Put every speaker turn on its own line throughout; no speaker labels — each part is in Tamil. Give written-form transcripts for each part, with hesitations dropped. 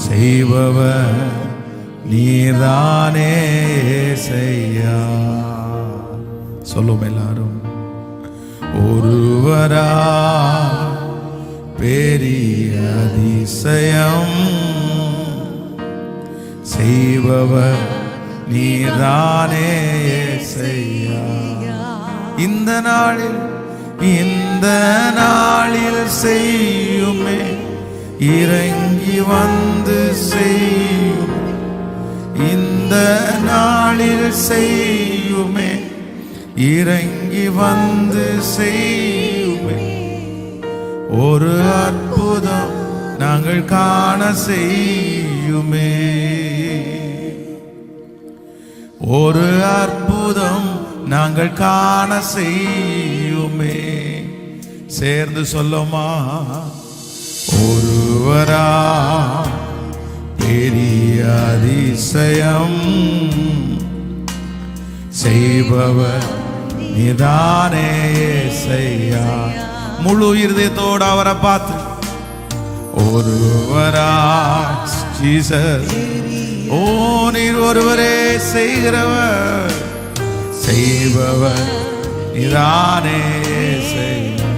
செய்பவர் நீதானே ஏசையா. சொல்லும் எல்லாரும். ஒருவரா பெரிய அதிசயம் செய்பவர் நீதானே ஏசையா. இந்த நாளில் செய்யுமே, இறங்கி வந்து செய்யும். இந்த நாளில் செய்யுமே, இறங்கி வந்து செய்யுமே. ஒரு அற்புதம் நாங்கள் காண செய்யுமே. ஒரு அற்புதம் நாங்கள் காண செய்யுமே. சேர்ந்து சொல்லுமா. ஒருவரா பெரிய அதிசயம் செய்பவர் நீதானே ஏசையா. முழு இருதயத்தோடு அவரை பார்த்து ஒருவரா ஜீசஸ். ஓ நீர் ஒருவரே செய்கிறவர், செய்பவர் நீதானே ஏசையா.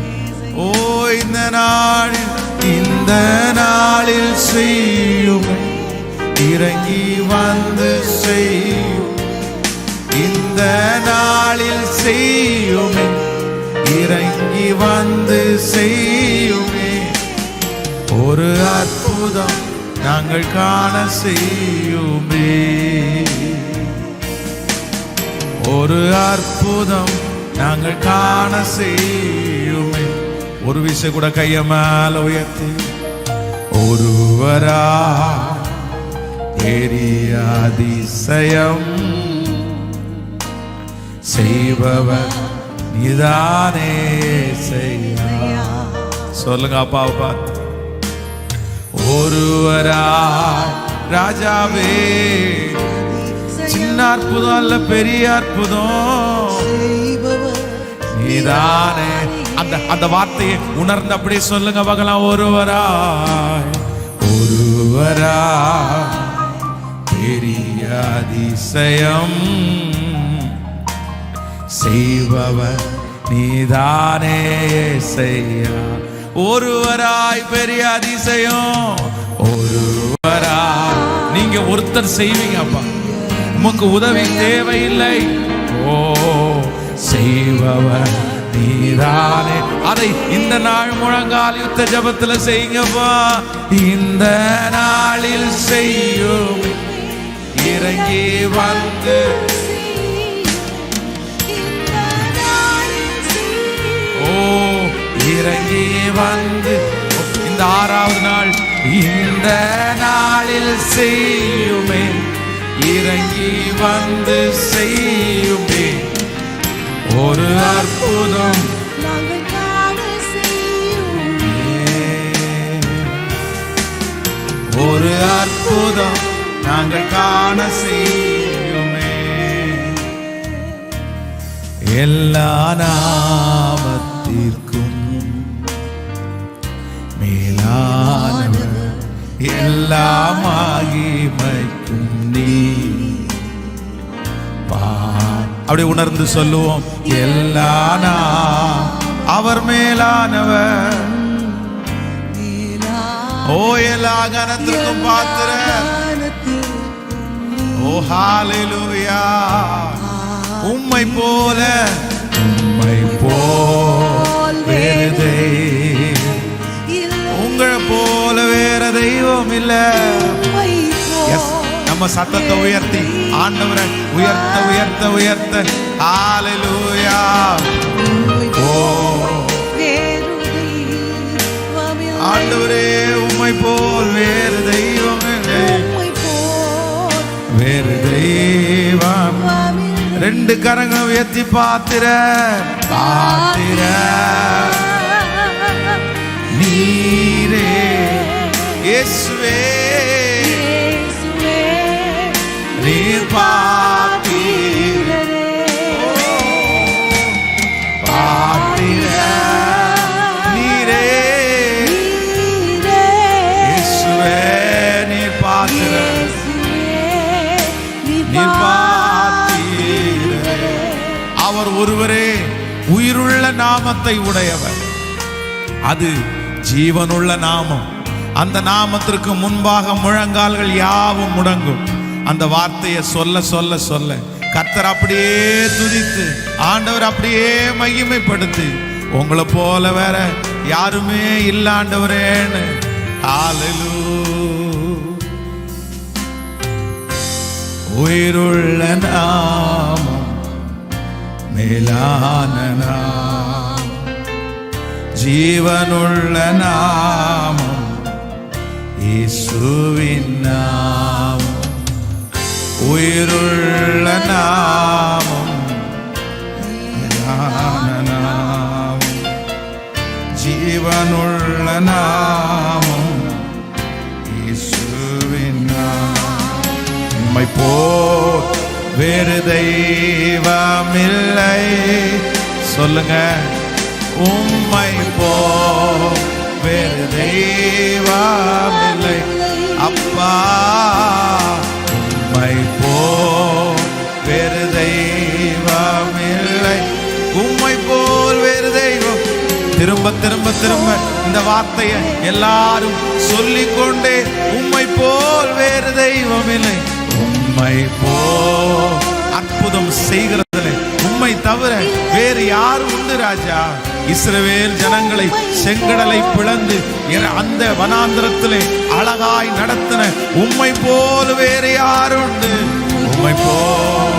ஓ இந்த நாளில் செய்யும், இறங்கி வந்து செய்யும். இந்த நாளில் செய்யுமே, இறங்கி வந்து செய்யுமே. ஒரு அற்புதம் நாங்கள் காண செய்யுமே. ஒரு அற்புதம் நாங்கள் காண செய்யுமே. ஒரு விஷயம் கூட கைய மேல உயர்த்தி ஒருவரா பெரிய அதிசயம் செய்பவர் நீதானே ஏசையா. சொல்லுங்க அப்பாவை பார்த்து. ஒருவரா ராஜாவே, சின்ன அற்புதம் அல்ல பெரிய அற்புதம் நீதானே. அந்த வார்த்தையை உணர்ந்து அப்படியே சொல்லுங்க பார்க்கலாம். ஒருவரா பெரிய அதிசயம் செய்பவர் நீதானே ஏசையா. ஒருவராய் பெரிய அதிசயம். ஒருவராய் நீங்க ஒருத்தர் செய்வீங்க அப்பா, உமக்கு உதவி தேவையில்லை. ஓ செய்பவர் நீதானே. அதை இந்த நாள் முழங்கால் யுத்த ஜபத்துல செய்யுங்கப்பா. இந்த நாளில் செய்யும், இறங்கி வந்து. ஓ இறங்கி வந்து இந்த 6வது நாள், இந்த நாளில் செய்யுமே, இறங்கி வந்து செய்யுமே. ஒரு அற்புதம் ஒரு அற்புதம் நாங்கள் காண செய்யுமே. எல்லா நாமத்திற்கும் மேலானவர், எல்லா மகிமைக்கும் நீ. அப்படி உணர்ந்து சொல்லுவோம். எல்லா அவர் மேலானவர். ஓ எல்லா கனத்திற்கும் பாத்திர. ஓ ஹalleluya. உம்மை போல வேறு உங்களை போல வேற தெய்வம் இல்ல. நம்ம சத்தத்தை உயர்த்தி ஆண்டவரை உயர்த்த உயர்த்த உயர்த்த ஹalleluya. ஓ ஆண்டவரே, உம்மை போல் வேறு தெய்வம் இல்லை, வேறு தெய்வம். 2 கரங்களை உயர்த்தி பாத்திர நீரே இயேசுவே. நீர் பாத்திரரே, நீரே இயேசுவே. நீர் ஒருவரே உயிருள்ள நாமத்தை உடையவர். அது ஜீவனுள்ள நாமம். அந்த நாமத்திற்கு முன்பாக முழங்கால்கள் யாவும் முடங்கும். அந்த வார்த்தையை சொல்ல சொல்ல சொல்ல கர்த்தர் அப்படியே துதித்து, ஆண்டவர் அப்படியே மகிமைப்படுத்தி, உங்களை போல வேற யாருமே இல்ல ஆண்டவரேன்னு. உயிருள்ள நாமம், மேலான நாமம், ஜீவனுள்ள நாமம், இயேசுவின் நாமம். உயிருள்ள நாமம், மேலான நாமம், ஜீவனுள்ள நாமம், இயேசுவின் நாமம். உம்மை போல் வேறு தெய்வமில்லை. சொல்லுங்க, உம்மை போல் வேறு தெய்வமில்லை அப்பா. உம்மை போல் வேறு தெய்வமில்லை. உம்மை போல் வேறு தெய்வம். திரும்ப திரும்ப திரும்ப இந்த வார்த்தையை எல்லாரும் சொல்லிக்கொண்டே, உம்மை போல் வேறு தெய்வம் இல்லை. உம்மை போல் அற்புதம் செய்கிறதில்லை. உம்மை தவிர வேறு யாரும் உண்டு ராஜா? இஸ்ரவேல் ஜனங்களை செங்கடலை பிளந்து அந்த வனாந்திரத்திலே அழகாய் நடத்தின உம்மை போல் வேறு யாரும் உண்டு? உம்மை போல்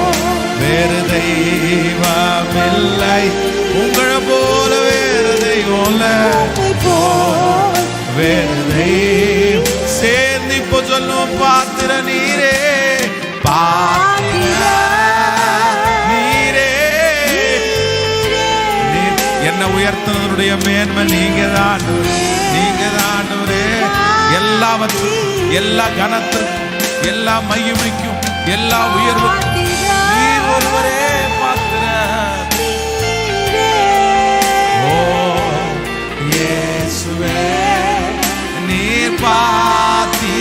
வேறு தெய்வமில்லை. உங்களை போல வேறு தெய்வம் வேறு தெய்வம். சேர்ந்து இப்போ சொல்லும், பாத்திர நீரே, பாத்திர நீரே. என்ன உயர்த்தினதுடைய மேன்மை நீங்க தான், நீங்க தான். எல்லாவற்றும், எல்லா கனத்திற்கும், எல்லா மகிமைக்கும், எல்லா உயர்வுக்கும் நீர் ஒருவரே பாத்திர. ஓ இயேசுவே, நீர் பாத்தி.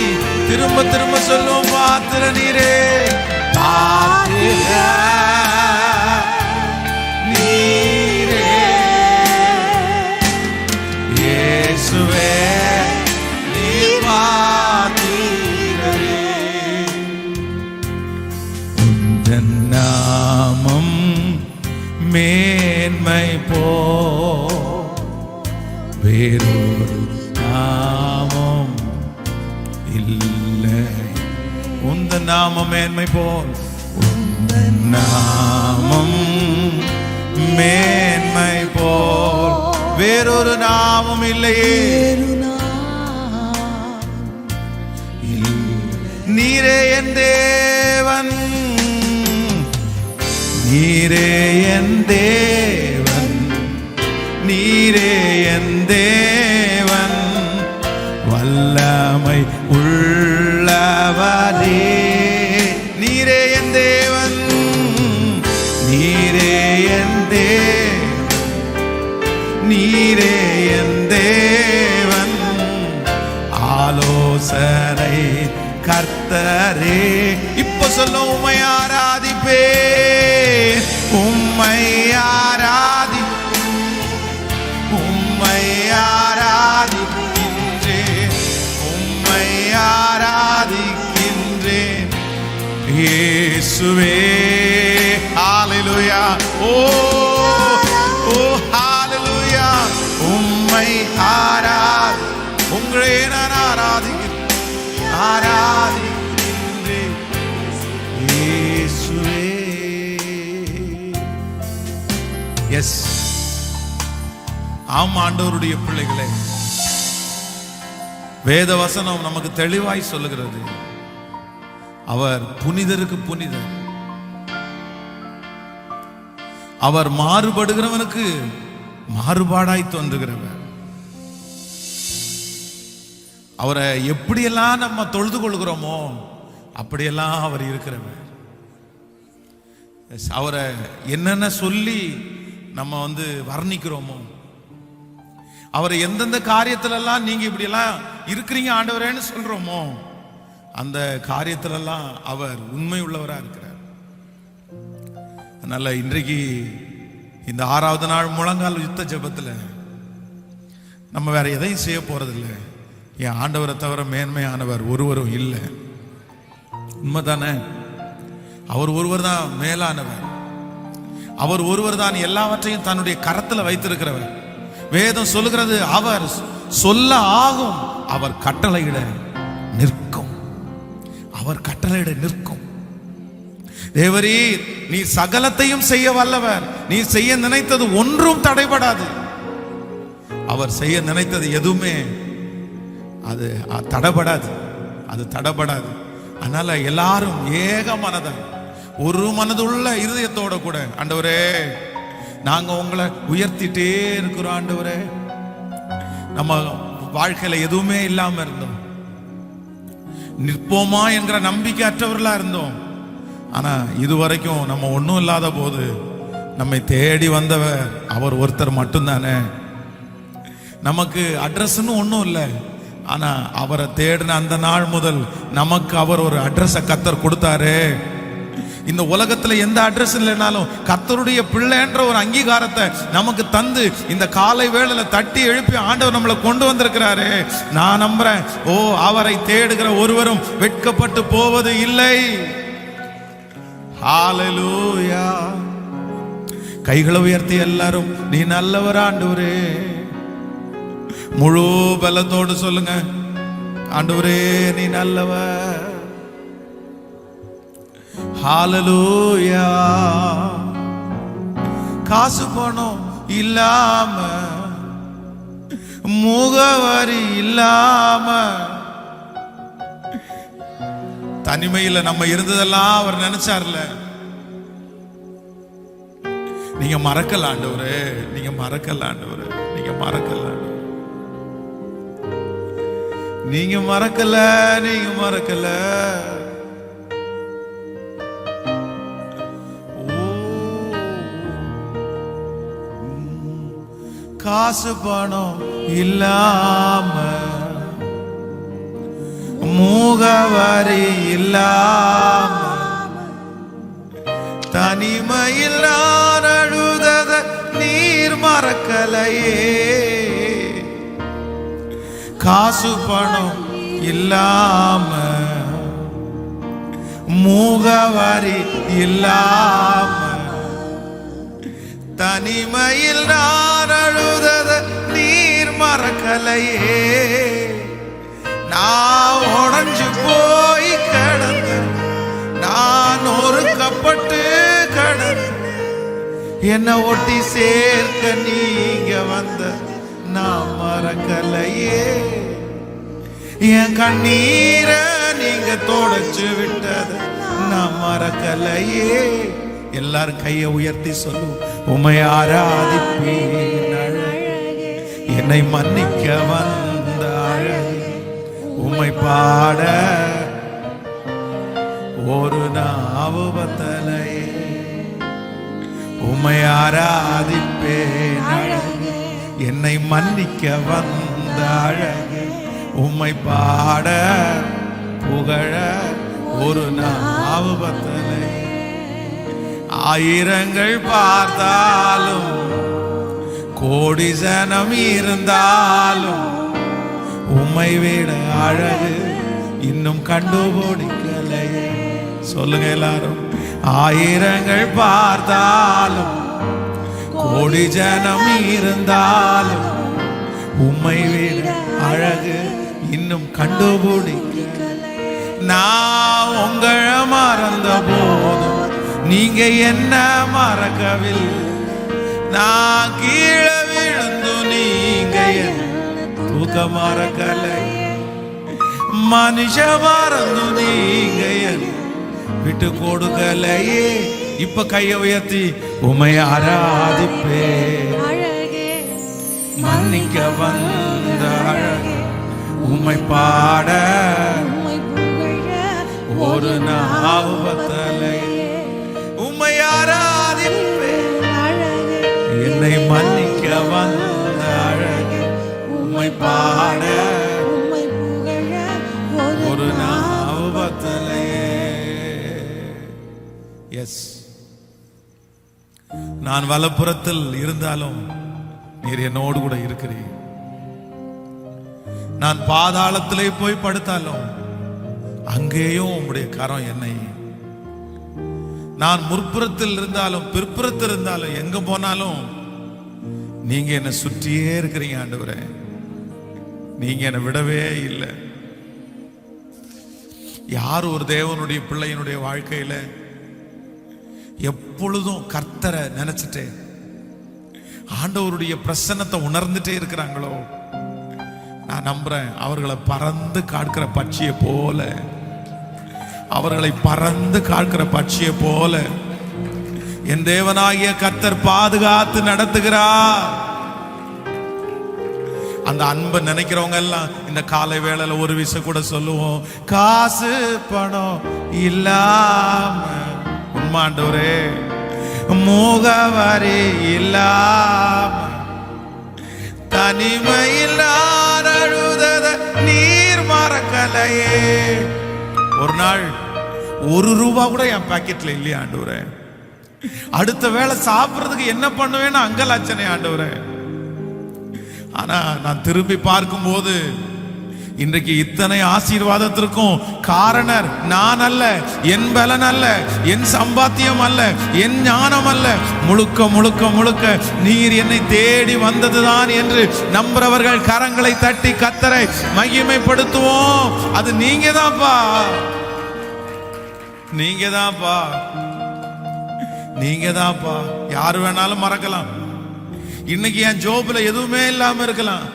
திரும்ப திரும்ப சொல்லும், பாத்திர நீரே, பாத்திர நீரே. இயேசுவே, நீர் பாத்திரரே. உந்தன் நாமம் மேன்மை போ வேறொரு நாமம் இல்லை. உந்தன் நாமம் மேன்மை போல், உந்தன் நாமம் மேன்மை போல் வேறொரு நாமம் இல்லையே. நீரே என் தேவன், நீரே என் தேவன், நீரே என் தேவன், வல்லமை உள்ளவரே. நீரே என் தேவன், நீரே என் தேவன், நீரே என் தேவன், ஆலோசனை கர்த்தரே. இப்ப சொல்ல, உம்மை ஆராதிப்பே, உம்மை ஆராதி, உம்மை ஆராதிக்கின்றேன், உம்மை ஆராதிக்கின்றேன் இயேசுவே. ஹல்லேலூயா. ஓ ஓ ஹல்லேலூயா. உம்மை ஆராதி, உங்களை நான் ஆராதிக்கின்றேன் இயேசுவே. எஸ், ஆம் ஆண்டவருடைய பிள்ளைகளே, வேத வசனம் நமக்கு தெளிவாய் சொல்லுகிறது, அவர் புனிதருக்கு புனிதர், அவர் மாறுபடுகிறவனுக்கு மாறுபாடாய் தோன்றுகிறவர். அவரை எப்படியெல்லாம் நம்ம தொழுது கொள்கிறோமோ அப்படியெல்லாம் அவர் இருக்கிறவர். அவரை என்னென்ன சொல்லி நம்ம வர்ணிக்கிறோமோ, அவரை எந்தெந்த காரியத்திலெல்லாம் நீங்க இப்படியெல்லாம் இருக்கிறீங்க ஆண்டவரேன்னு சொல்றோமோ, அந்த காரியத்திலெல்லாம் அவர் உண்மை உள்ளவராக இருக்கிறார். அதனால இன்றைக்கு இந்த 6வது நாள் முழங்கால் யுத்த ஜெபத்தில் நம்ம வேற எதையும் செய்ய போறதில்லை. என் ஆண்டவரை தவிர மேன்மையானவர் ஒருவரும் இல்லை. உண்மைதானே? அவர் ஒருவர் தான் மேலானவர். அவர் ஒருவர் தான் எல்லாவற்றையும் தன்னுடைய கரத்தில் வைத்திருக்கிறவர். வேதம் சொல்லுகிறது, அவர் சொல்ல ஆகும், அவர் கட்டளையிட நிற்கும். அவர் கட்டளையிட நிற்கும். தேவரீர், நீ சகலத்தையும் செய்ய வல்லவர். நீ செய்ய நினைத்தது ஒன்றும் தடைபடாது. அவர் செய்ய நினைத்தது எதுவுமே அது தடைபடாது. அது தடைபடாது. அதனால எல்லாரும் ஏக மனதாக ஒரு மனதுள்ள இருதயத்தோட கூட, ஆண்டவரே நாங்க உங்களை உயர்த்திட்டே இருக்கிறோம். ஆண்டவரே, நம்ம வாழ்க்கையில எதுவுமே இல்லாம இருந்தோம், நிற்போமா என்கிற நம்பிக்கை அற்றவர்களா இருந்தோம். ஆனா இதுவரைக்கும் நம்ம ஒன்றும் இல்லாத போது நம்மை தேடி வந்தவர் அவர் ஒருத்தர் மட்டும்தானே. நமக்கு அட்ரஸ்ன்னு ஒன்றும் இல்லை. ஆனா அவரை தேடின அந்த நாள் முதல் நமக்கு அவர் ஒரு அட்ரஸை கர்த்தர் கொடுத்தாரு. இந்த உலகத்துல எந்த அட்ரஸ் இல்லைனாலும் கர்த்தருடைய பிள்ளைன்ற ஒரு அங்கீகாரத்தை நமக்கு தந்து இந்த காலை வேளையில தட்டி எழுப்பி ஆண்டவர் நம்மளை கொண்டு வந்திருக்கிறாரு. நான் நம்புறேன், ஓ அவரை தேடுகிற ஒருவரும் வெட்கப்பட்டு போவது இல்லை. ஹalleluya. கைகளை உயர்த்தி எல்லாரும், நீ நல்லவர் ஆண்டவரே. முழு பலத்தோடு சொல்லுங்க, ஆண்டவரே நீ நல்லவர். ஹalleluya. காசு பணம் இல்லாம, முகவரி இல்லாம, தனிமையில நம்ம இருந்ததெல்லாம் அவர் நினைச்சார்ல. நீங்க மறக்கல ஆண்டவரே, நீங்க மறக்கல ஆண்டவரே, நீங்க மறக்கல, நீங்க மறக்கல, நீங்க மறக்கல. காசு பணம் இல்லாம, முகவரி இல்லாம, தனிமையில் நான் அழுதத நீர் மறக்கலையே. காசு பணம் இல்லாம, முகவரி இல்லாம, தனிமையில் நான் அழுதத நீர் மறக்கலையே. நான் உடைஞ்சு போய் கடந்த, நான் ஒருக்கப்பட்டு கடந்த, என்னை ஒட்டி சேர்க்க நீங்க வந்த நான் மறக்கலையே. என் கண்ணீர நீங்க தொடச்சு விட்டத நான் மறக்கலையே. எல்லாரும் கையை உயர்த்தி சொல்லும், உம்மை ஆராதிப்பேன் அழகே, என்னை மன்னிக்க வந்த அழகே, உம்மை பாட ஒரு நாவு பத்தலையே. உம்மை ஆராதிப்பேன் அழகே, என்னை மன்னிக்க வந்த அழகே, உம்மை பாட புகழ ஒரு நாவு பத்தலை. ஆயிரங்கள் பார்த்தாலும், கோடி ஜனம் இருந்தாலும், உம்மை விட அழகு இன்னும் கண்டுபிடிக்கலையே. சொல்லுங்க எல்லாரும், ஆயிரங்கள் பார்த்தாலும், கோடி ஜனம் இருந்தாலும், உம்மை விட அழகு இன்னும் கண்டுபிடிக்கலை. நான் உங்களை மறந்த போதும் நீங்க என்ன மறக்கவில்லை. நான் கீழே விழுந்து நீங்க தூக்க மறக்கலை. மனுஷ மறந்து நீங்க விட்டு கொடுக்கலையே. இப்ப கையை உயர்த்தி உம்மை ஆராதிப்பே, மன்னிக்க வந்த அழகே, உம்மை பாட ஒரு நாவு பத்தலை. உம்மை ஆராதிப்பே, என்னை மன்னிக்க வந்த அழகே, உம்மை பாட ஒரு நாவு பத்தலை. எஸ், நான் வலப்புறத்தில் இருந்தாலும் நீர் என்னோடு கூட இருக்கிறீர். நான் பாதாளத்திலே போய் படுத்தாலும் அங்கேயும் உம்முடைய கரம் என்னை, நான் முற்புறத்தில் இருந்தாலும் பிற்புறத்தில் இருந்தாலும் எங்க போனாலும் நீங்க என்னை சுற்றியே இருக்கிறீங்க ஆண்டவரே. நீங்க என்னை விடவே இல்லை. யார் ஒரு தேவனுடைய பிள்ளையினுடைய வாழ்க்கையில எப்பொழுதும் கர்த்தரை நினைச்சிட்டே ஆண்டவருடைய பிரசன்னத்தை உணர்ந்துட்டே இருக்கிறாங்களோ, நான் நம்புறேன் அவர்களை பறந்து காக்கிற பட்சியை போல, அவர்களை பறந்து காக்கிற பட்சியை போல என் தேவனாகிய கர்த்தர் பாதுகாத்து நடத்துகிறார். அந்த அன்பை நினைக்கிறவங்க எல்லாம் இந்த காலை வேளையில ஒரு விஷயம் கூட சொல்லுவோம், காசு பணம் இல்லாம, உண்மாண்டவரே, முகவரி இல்லாம, தனிமையில் அழுதத நீர் மறக்கலையே. ஒரு நாள் ₹1 கூட என் பாக்கெட்ல இல்லையா ஆண்டவரே. அடுத்த வேளை சாப்பிடுறதுக்கு என்ன பண்ணுவேன்னு அங்கலாச்சனை ஆண்டவரே. ஆனா நான் திரும்பி பார்க்கும்போது இன்றைக்கு இத்தனை ஆசீர்வாதத்திற்கும் காரணர் நான் அல்ல, என் பலன் அல்ல, என் சம்பாத்தியம் அல்ல, என் ஞானம் அல்ல, முழுக்க முழுக்க முழுக்க நீர் என்னை தேடி வந்ததுதான் என்று நம்புறவர்கள் கரங்களை தட்டி கர்த்தரை மகிமைப்படுத்துவோம். அது நீங்க தான்ப்பா, நீங்க தான்ப்பா, நீங்க தான்ப்பா. யாரு வேணாலும் மறக்கலாம். இன்னைக்கு என் ஜோப்ல எதுவுமே இல்லாம இருக்கலாம்,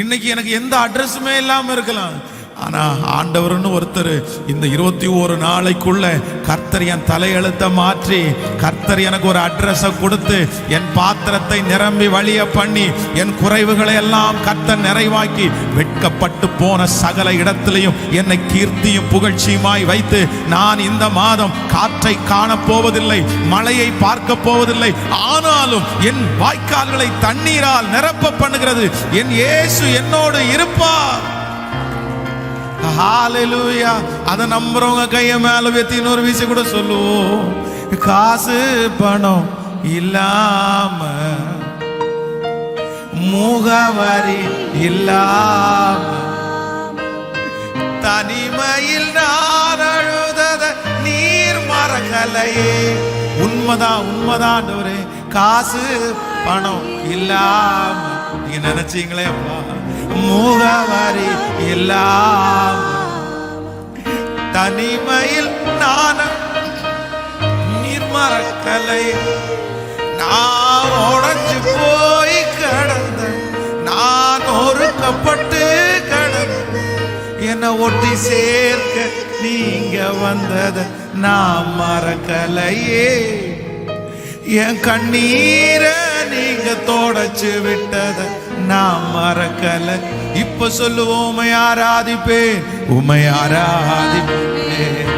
இன்னைக்கு எனக்கு எந்த அட்ரஸுமே இல்லாம இருக்கலாம். ஆனா ஆண்டவர்னு ஒருத்தர் இந்த 21 நாளைக்குள்ள கர்த்தர் என் தலையெழுத்த மாற்றி, கர்த்தர் எனக்கு ஒரு அட்ரஸை கொடுத்து என் பாத்திரத்தை நிரம்பி வழிய பண்ணி என் குறைவுகளை எல்லாம் கர்த்தர் நிறைவாக்கி, வெட்கப்பட்டு போன சகல இடத்திலையும் என்னை கீர்த்தியும் புகழ்ச்சியுமாய் வைத்து, நான் இந்த மாதம் காற்றை காணப் போவதில்லை, மழையை பார்க்க போவதில்லை, ஆனாலும் என் வாய்க்கால்களை தண்ணீரால் நிரப்ப பண்ணுகிறது என் இயேசு என்னோடு இருப்பார். ஹalleluya. அத நம்புறவங்க கைய மேல வெத்தி இன்னொரு விஷயம் கூட சொல்லுவோம், காசு பணம் இல்லாம, முகவரி இல்லாம, தனிமையில் நான் அழுதத நீர் மறக்கலையே. உண்மைதான், உண்மைதான் ஆண்டவரே. காசு பணம் இல்லாம, நீங்க நினைச்சீங்களே அப்பா, முகவரி இல்லாம, தனிமையில் நான் நீர் மறக்கலை. நான் உடைஞ்சு போய் கடந்த, நான் ஒருக்கப்பட்டு கடந்த, என்னை ஒட்டி சேர்க்க நீங்க வந்தத நான் மறக்கலையே. என் கண்ணீர நீங்க தொடச்சு விட்டத நான் மறக்கல. இப்ப சொல்லுவோம், உம்மை ஆராதிப்பேன், உம்மை ஆராதிப்பேன்,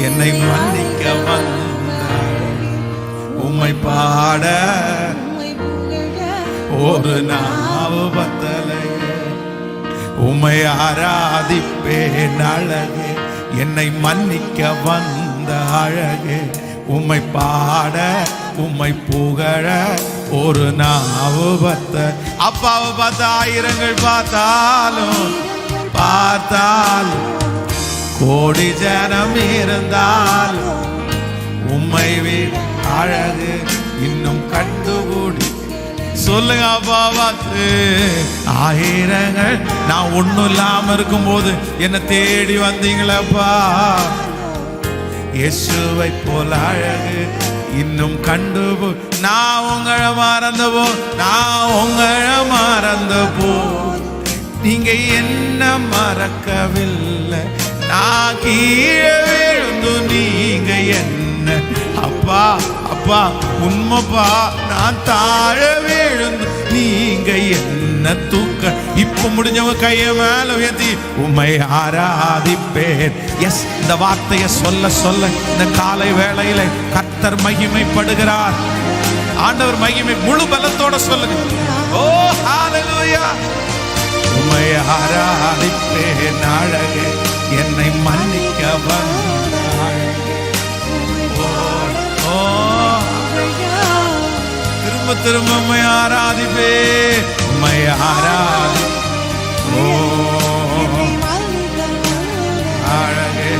என்னை மன்னிக்க வந்த உம்மை பாட ஒரு நாவு பத்தலை. உம்மை ஆராதிப்பேன் அழகே, என்னை மன்னிக்க வந்த அழகே, உம்மை பாட உம்மை புகழ ஒரு நாவு பத்த. அப்பாவை பார்த்த ஆயிரங்கள் பார்த்தாலும் பார்த்தாலும், கோடி ஜனம் இருந்தாலும், உம்மை அழகு இன்னும் கண்டுகூடி. சொல்லுங்க அப்பா பார்த்து, ஆயிரங்கள் நான் ஒண்ணும் இல்லாம இருக்கும்போது என்னை தேடி வந்தீங்களப்பா. இயேசுவை போல அழகு இன்னும் கண்டு, நான் உங்களை மறந்த போ, நான் உங்களை மறந்த போ, நீங்க என்ன மறக்கவில்லை. நான் கீழே விழுந்து நீங்க என்ன, அப்பா அப்பா உண்மைப்பா, நான் தாழ விழுந்து நீங்க என்ன தூக்க. இப்ப முடிஞ்சவங்க கைய மேல உயர்த்தி உம்மை ஆராதிப்பேன். எஸ், இந்த வார்த்தையை சொல்ல சொல்ல இந்த காலை வேளையில கர்த்தர் மகிமைப்படுகிறார். ஆண்டவர் மகிமை முழு பலத்தோட சொல்லுங்க. ஓ ஹalleluya. உம்மை ஆராதிப்பேன் அழகே, என்னை மன்னிக்க வந்தாய். ஓ ஓ திரும்ப உம்மை ஆராதிப்பே, உம்மை ஆராதி. ஓ அழகே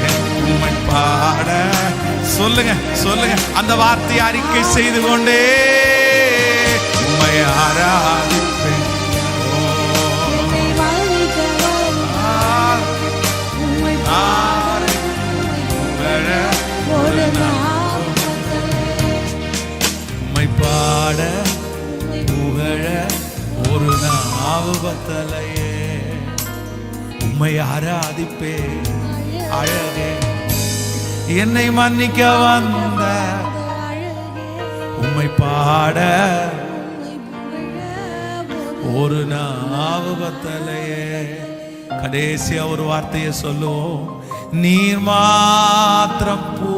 உம்மை பாட. சொல்லுங்க சொல்லுங்க, அந்த வார்த்தை அறிக்கை செய்து கொண்டே உம்மை ஆராதிப்பே. உம்மை பாட புகழ ஒரு நாவு பத்தலையே, உம்மை ஆராதிப்பே. அழகே என்னை மன்னிக்க வந்த உம்மை பாட ஒரு நாவு பத்தலையே. கடைசியா ஒரு வார்த்தையை சொல்லுவோம், நீர் மாத்திரம் போ,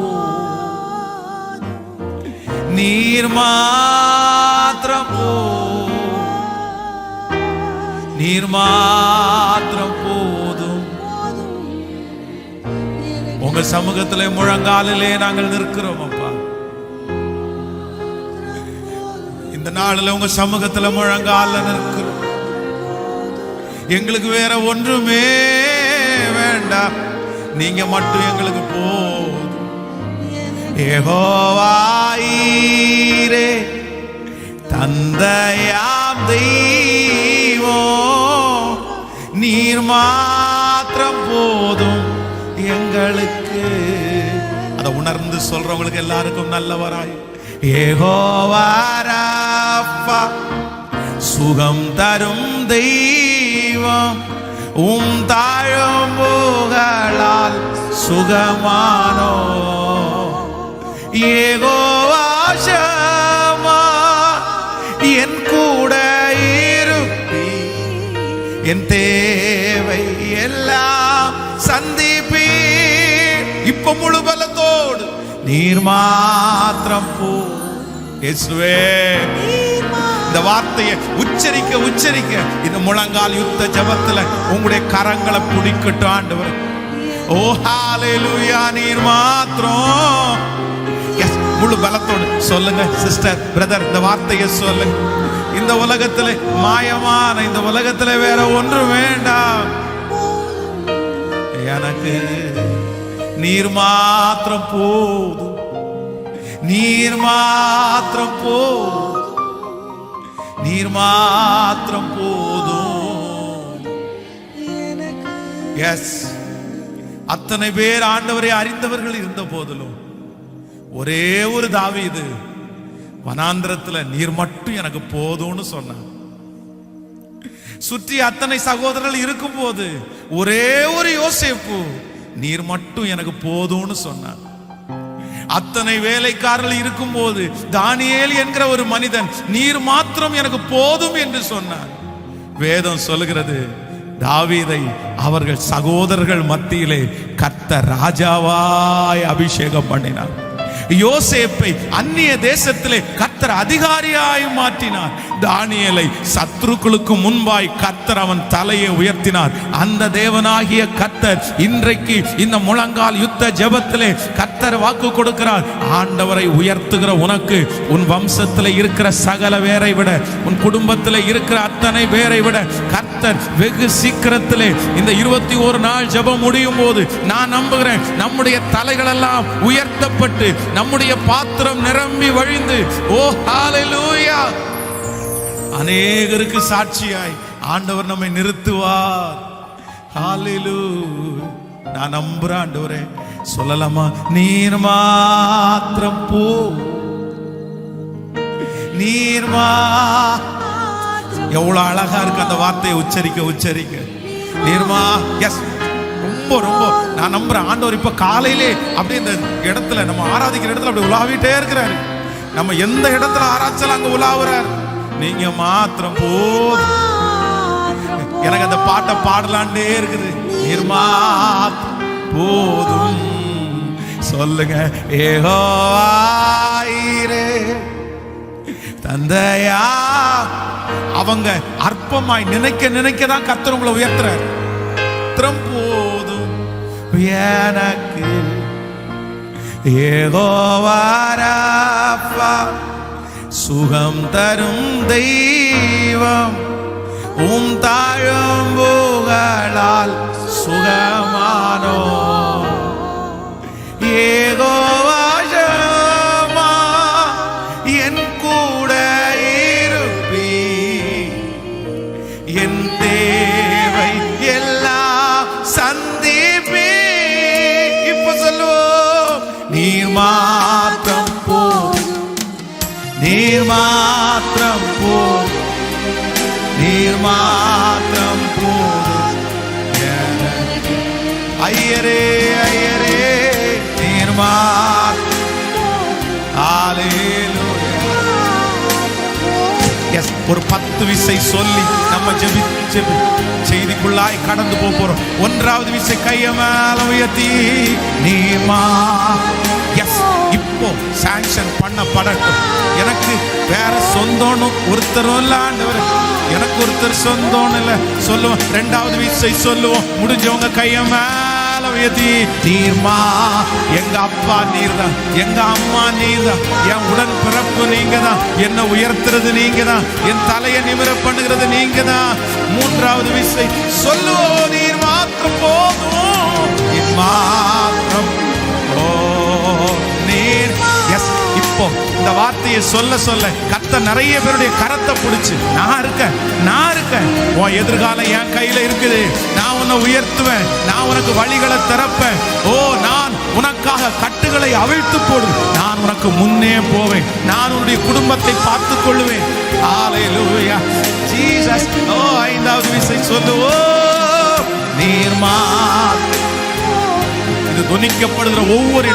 நீர் மாத்திரம் போ, நீர் மாத்திரம் போதும். உங்க சமூகத்திலே முழங்காலிலே நாங்கள் நிற்கிறோம் அப்பா. இந்த நாளில் உங்க சமூகத்துல முழங்கால நிற்கிறோம். எங்களுக்கு வேற ஒன்றுமே வேண்டாம், நீங்க மட்டும் எங்களுக்கு போதும். யெகோவாயீரே தந்தையாம் தெய்வம், நீர் மாத்திரம் போதும் எங்களுக்கு. அதை உணர்ந்து சொல்றவங்களுக்கு எல்லாருக்கும் நல்லவராய். யெகோவா ராஃபா சுகம் தரும் தெய்வம், உம் தாழும் புகழால் சுகமானோ. யெகோவா ஷமா என் கூட இருப்பி, என் தேவை எல்லாம் சந்திப்பி. இப்ப முழு பலத்தோடு நீர் மாத்திரம் போ. இயேசுவே இந்த வார்த்தையை உச்சரிக்க உச்சரிக்க இந்த முழங்கால் யுத்த ஜெபத்துல உங்களுடைய கரங்களை பிடிக்கட்டும் ஆண்டவர். ஓ ஹalleluya, நீர் மாத்திரம். முழு பலத்தோடு சொல்லுங்க சிஸ்டர், பிரதர், இந்த வார்த்தையை சொல்லுங்க. இந்த உலகத்துல மாயமான இந்த உலகத்துல வேற ஒன்று வேண்டாம், எனக்கு நீர் மாத்திரம் போதும், நீர் மாத்திரம் போதும், நீர் மாத்திரம் போதும். எஸ், அத்தனை பேர் ஆண்டவரை அறிந்தவர்கள் இருந்த போதிலும் ஒரே ஒரு தாவீது வனாந்திரத்துல நீர் மட்டும் எனக்கு போதும்னு சொன்னான். சுற்றி அத்தனை சகோதரர்கள் இருக்கும் போது ஒரே ஒரு யோசேப்பு நீர் மட்டும் எனக்கு போதும்னு சொன்னான். அத்தனை வேலைக்காரர்கள் இருக்கும் போது தானியேல் என்கிற ஒரு மனிதன் நீர் மாத்திரம் எனக்கு போதும் என்று சொன்னார். வேதம் சொல்லுகிறது, தாவீதை அவர்கள் சகோதரர்கள் மத்தியிலே கர்த்தர் ராஜாவாய் அபிஷேகம் பண்ணினார். யோசேப்பை அந்நிய தேசத்திலே கர்த்தர் அதிகாரியாய் மாற்றினார். தானியேலை சத்துருக்களுக்கு முன்பாய் கர்த்தர் அவன் தலையை உயர்த்தினார். அந்த தேவனாகிய கர்த்தர் இன்றைக்கு இந்த முழங்கால் யுத்த ஜெபத்திலே கர்த்தர் வாக்கு கொடுக்கிறார். ஆண்டவரை உயர்த்துகிற உனக்கு உன் வம்சத்திலே இருக்கிற சகல பேரை விட, உன் குடும்பத்திலே இருக்கிற அத்தனை பேரை விட கர்த்தர் வெகு சீக்கிரத்திலே இந்த 21 நாள் ஜெபம் முடியும் போது நான் நம்புகிறேன், நம்முடைய தலைகள் எல்லாம் உயர்த்தப்பட்டு நம்முடைய பாத்திரம் நிரம்பி வழிந்து, ஓ ஹalleluya, அநேகருக்கு சாட்சியாய் ஆண்டவர் நம்மை நிறுத்துவார். ஹalleluya, நான் நம்புறேன் ஆண்டவரே. சொல்லலாமா, நீர் மாத்திரம் போ, நீர் எவ்வளவு அழகா இருக்கு அந்த வார்த்தையை உச்சரிக்க உச்சரிக்க. நீர்மா, எஸ், ரொம்ப ரொம்ப நான் நம்புறேன் ஆண்டவர் இப்ப காலையிலே அப்படியே இந்த இடத்துல நம்ம ஆராதிக்கிற இடத்துல அப்படி உலாவிட்டே இருக்கிறாரு. நம்ம எந்த இடத்துல ஆராய்ச்சல் அங்க உலாவுறாரு. நீங்க மாத்திரம் போதும். எனக்கு அந்த பாட்டை பாடலாண்டே இருக்குது. நீர் மாத்திரம் போதும். சொல்லுங்க, யெகோவாயீரே தந்தையா. அவங்க அற்பமாய் நினைக்க நினைக்கதான் கர்த்தர் உங்களை உயர்த்துறார். போதும் எனக்கு யெகோவா ராஃபா சுகம் தரும் தெய்வம் உம் தாழம்புகளால் சுகமானோ யெகோவா ஷம்மா என் கூட இருப்பீ என் தேவை எல்லாம் சந்திப்பீ இப்ப சொல்லுவோம் நீர் மாத்திரம் போதும் நீர் மாத்திரம் போதும் நீர் மாத்திரம் போதும் ஐயரே ஐயரே நீர் மாத்திரம் ஹல்லேலூயா எஸ் ஒரு 10 விசை சொல்லி நம்ம ஜெபிச்சு செய்திக்குள்ளாய் கடந்து போறோம். 1வது விசை கையை மேல உயர்த்தி நீமா எஸ் இப்போ சாங்ஷன் பண்ணப்படட்டும். எனக்கு வேற சொந்தம்னு ஒருத்தரும் இல்ல ஆண்டவரே, எனக்கு ஒருத்தர் சொந்தம்னு இல்ல சொல்லுவோம். 2வது விசை சொல்லுவோம். முடிஞ்சவங்க கையை மேல உயர்த்தி நீர்மா எங்க அப்பா நீர் தான், எங்க அம்மா நீர் தான், என் உடன் பிறப்பு நீங்க தான், என்ன உயர்த்துறது நீங்க தான், என் தலையை நிமிர பண்ணுகிறது நீங்க தான். 3வது விசை சொல்லுவோம். நீர் மாத்திரம் போதும் நீர் மாத்திரம் நீர் எஸ் இப்போ இந்த வார்த்தையை சொல்ல சொல்ல கர்த்தர் நிறைய பேருடைய கரத்தை பிடிச்சு நான் இருக்கேன் உன் எதிர்காலம் என் கையில இருக்குது, நான் உன்னை உயர்த்துவேன், நான் உனக்கு வழிகளை திறப்பேன், ஓ நான் உனக்காக கட்டுகளை அவிழ்த்து போடும், நான் உனக்கு முன்னே போவேன், நான் உன்னுடைய குடும்பத்தை பார்த்துக் கொள்வேன். ஹல்லேலூயா ஜீசஸ். ஓ 5வது விசை சொல்லுவோம். நீர் மாத்திரம் இது துணிக்கப்படுகிற ஒவ்வொரு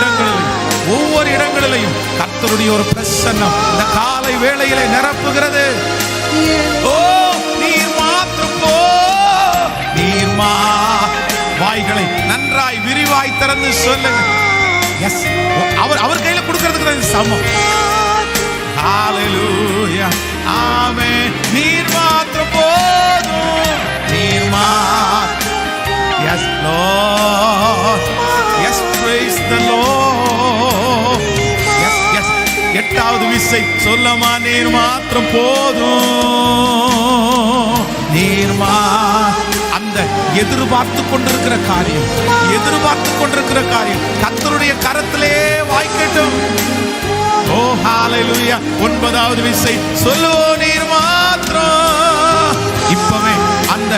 இடங்களிலையும் கர்த்தருடைய ஒரு பிரசன்னம் இந்த காலை வேளையிலே நிரப்புகிறது. ஓ நீர் மாத்திரம் போ நீர் வாய்களை நன்றாய் விரிவாய் திறந்து சொல்லுங்க. எஸ் அவர் கையில கொடுக்கிறதுக்கு சமம். ஹல்லேலூயா ஆமென். நீர் மாத்திரம் போதும் நீர் மாத்திரம். Yes Lord yes praise the Lord. Yes yes 8வது விசை சொல்லமா நீர் மாத்திரம் போதும் நீர் அந்த எதிர்பார்த்து கொண்டிருக்கிற காரியம் கர்த்தருடைய கரத்திலே வாய்க்கட்டும். ஓ ஹல்லேலூயா. 9வது விசை சொல்லுவோம். நீர் மாத்திரம் இப்பவே அந்த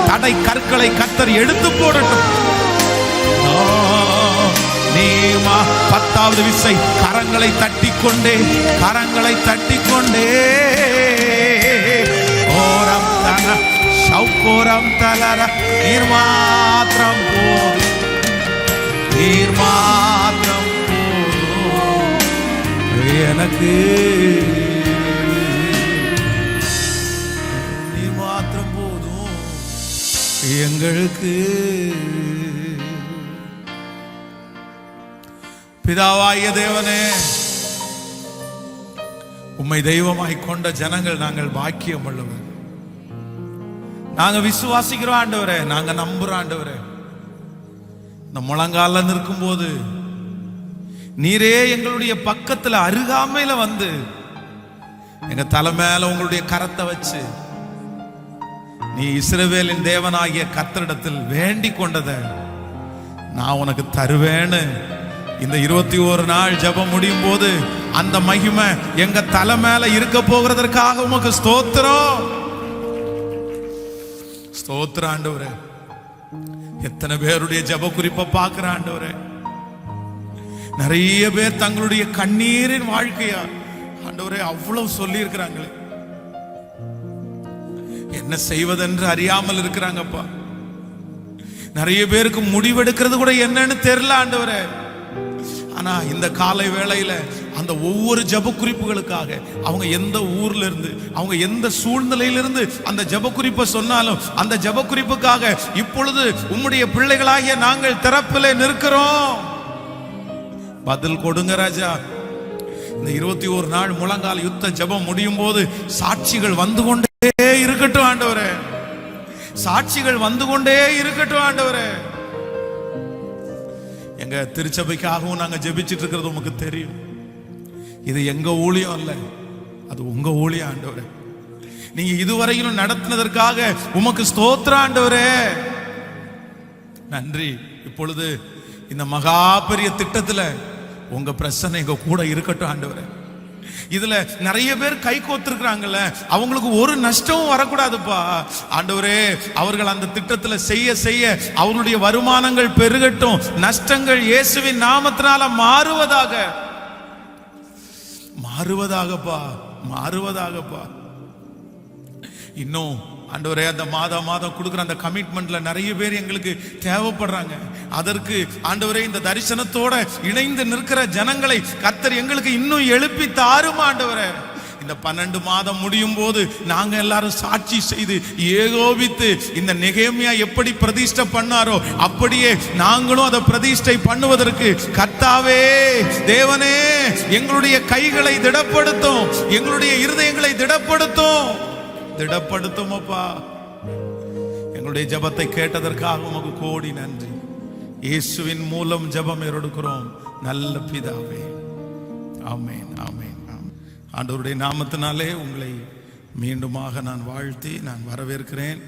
தடை கற்களை கர்த்தர் எடுத்து போடட்டும். நீமா 10வது விசை கரங்களை தட்டிக்கொண்டே ஓரம் தன சௌகோரம் தலர நீர் மாத்திரம் போதும் நீர் மாத்திரம் போதும் எனக்கு நீர் மாத்திரம் போதும் எங்களுக்கு. பிதாவாகிய தேவனே, உம்மை தெய்வமாய் கொண்ட ஜனங்கள் நாங்கள் பாக்கியம் உள்ளவர். நாங்க விசுவாசிக்கிறோம் ஆண்டவரே, நாங்க நம்புறோம் ஆண்டவரே. இந்த முழங்கால நிற்கும் போது நீரே எங்களுடைய பக்கத்துல அருகாமையில வந்து எங்க தலை மேல உங்களுடைய கரத்தை வச்சு நீ இஸ்ரவேலின் தேவனாகிய கர்த்தரிடத்தில் வேண்டிக் கொண்டதை நான் உனக்கு தருவேன்னு இந்த 21 நாள் ஜெபம் முடியும் போது அந்த மகிமை எங்க தலை மேல இருக்க போகிறதற்காக உமக்கு ஸ்தோத்திரம் ஆண்டவரே. எத்தனை பேருடைய ஜெப குறிப்பை பார்க்கிற ஆண்டவரே. நிறைய பேர் தங்களுடைய கண்ணீரின் வாழ்க்கையா ஆண்டவரே அவ்வளவு சொல்லி இருக்கிறாங்களே, என்ன செய்வதென்று அறியாமல் இருக்கிறாங்கப்பா. நிறைய பேருக்கு முடிவெடுக்கிறது கூட என்னன்னு தெரியல ஆண்டவரே. ஆனா இந்த காலை வேளையில அந்த ஒவ்வொரு ஜெப குறிப்புகளுக்காக அவங்க எந்த ஊர்ல இருந்து அவங்க எந்த சூழ்நிலையிலிருந்து அந்த ஜெப குறிப்பை சொன்னாலும் அந்த ஜெப குறிப்புக்காக இப்பொழுது உம்முடைய பிள்ளைகளாகிய நாங்கள் திறப்பிலே நிற்கிறோம். பதில் கொடுங்க ராஜா. இந்த 21 நாள் முழங்கால் யுத்த ஜெபம் முடியும் போது சாட்சிகள் வந்து கொண்டே இருக்கட்டும் ஆண்டவரே. சாட்சிகள் வந்து கொண்டே இருக்கட்டும் ஆண்டவரே. எங்க திருச்சபைக்காகவும் நாங்க ஜெபிச்சிட்டு இருக்கிறது உமக்கு தெரியும். இது எங்க ஊழியம் அல்ல, அது உங்க ஊழியம் ஆண்டவரே. நீங்க இதுவரையிலும் நடத்தினதற்காக உமக்கு ஸ்தோத்திரம் ஆண்டவரே, நன்றி. இப்பொழுது இந்த மகா பெரிய திட்டத்துல உங்க பிரச்சனை எங்க கூட இருக்கட்டும் ஆண்டவரே. இதுல நிறைய பேர் கை கோத்திருக்கிறாங்கல்ல, அவங்களுக்கு ஒரு நஷ்டமும் வரக்கூடாதுப்பா ஆண்டவரே. அவர்கள் அந்த திட்டத்துல செய்ய செய்ய அவர்களுடைய வருமானங்கள் பெருகட்டும், நஷ்டங்கள் இயேசுவின் நாமத்தினால மாறுவதாகப்பா. இன்னும் ஆண்டவரே, அந்த மாதம் கொடுக்குற அந்த கமிட்மெண்ட்ல நிறைய பேர் எங்களுக்கு தேவைப்படுறாங்க. அதற்கு ஆண்டவரே, இந்த தரிசனத்தோட இணைந்து நிற்கிற ஜனங்களை கர்த்தர் எங்களுக்கு இன்னும் எழுப்பி தாரும் ஆண்டவரே. இந்த 12 மாதம் முடியும் போது நாங்க எல்லாரும் சாட்சி செய்து ஏகோபித்து இந்த நெகேமியா எப்படி பிரதிஷ்டை பண்ணாரோ அப்படியே நாங்களும் அதை பிரதிஷ்டை பண்ணுவதற்கு கர்த்தாவே தேவனே எங்களுடைய கைகளை திடப்படுத்தும், எங்களுடைய இருதயங்களை திடப்படுத்தும் அப்பா. எங்களுடைய ஜெபத்தை கேட்டதற்காக உமக்கு கோடி நன்றி. இயேசுவின் மூலம் ஜெபம் எடுக்கிறோம் நல்ல பிதாவே, ஆமென், ஆமென். ஆண்டவருடைய நாமத்தினாலே உங்களை மீண்டுமாக நான் வாழ்த்தி நான் வரவேற்கிறேன்.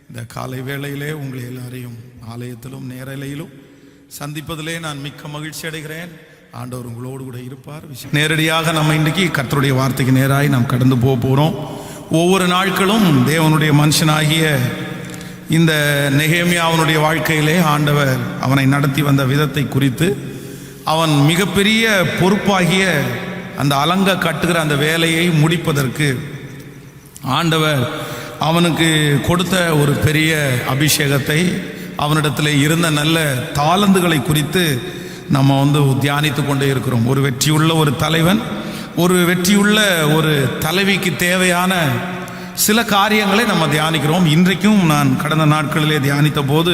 இந்த காலை வேளையிலே உங்களை எல்லாரையும் ஆலயத்திலும் நேரலையிலும் சந்திப்பதிலே நான் மிக்க மகிழ்ச்சி அடைகிறேன். ஆண்டவர் உங்களோடு கூட இருப்பார். நேரடியாக நம்ம இன்றைக்கி கர்த்தருடைய வார்த்தைக்கு நேராய் நாம் கடந்து போகிறோம். ஒவ்வொரு நாட்களும் தேவனுடைய மனுஷனாகிய இந்த நெகேமியாவினுடைய வாழ்க்கையிலே ஆண்டவர் அவனை நடத்தி வந்த விதத்தை குறித்து, அவன் மிகப்பெரிய பொறுப்பாகிய அந்த அலங்க கட்டுகிற அந்த வேலையை முடிப்பதற்கு ஆண்டவர் அவனுக்கு கொடுத்த ஒரு பெரிய அபிஷேகத்தை, அவனிடத்தில் இருந்த நல்ல தாளந்துகளை குறித்து நம்ம தியானித்து கொண்டே இருக்கிறோம். ஒரு வெற்றியுள்ள ஒரு தலைவன், ஒரு வெற்றியுள்ள ஒரு தலைவிக்கு தேவையான சில காரியங்களை நம்ம தியானிக்கிறோம். இன்றைக்கும் நான் கடந்த நாட்களிலே தியானித்த போது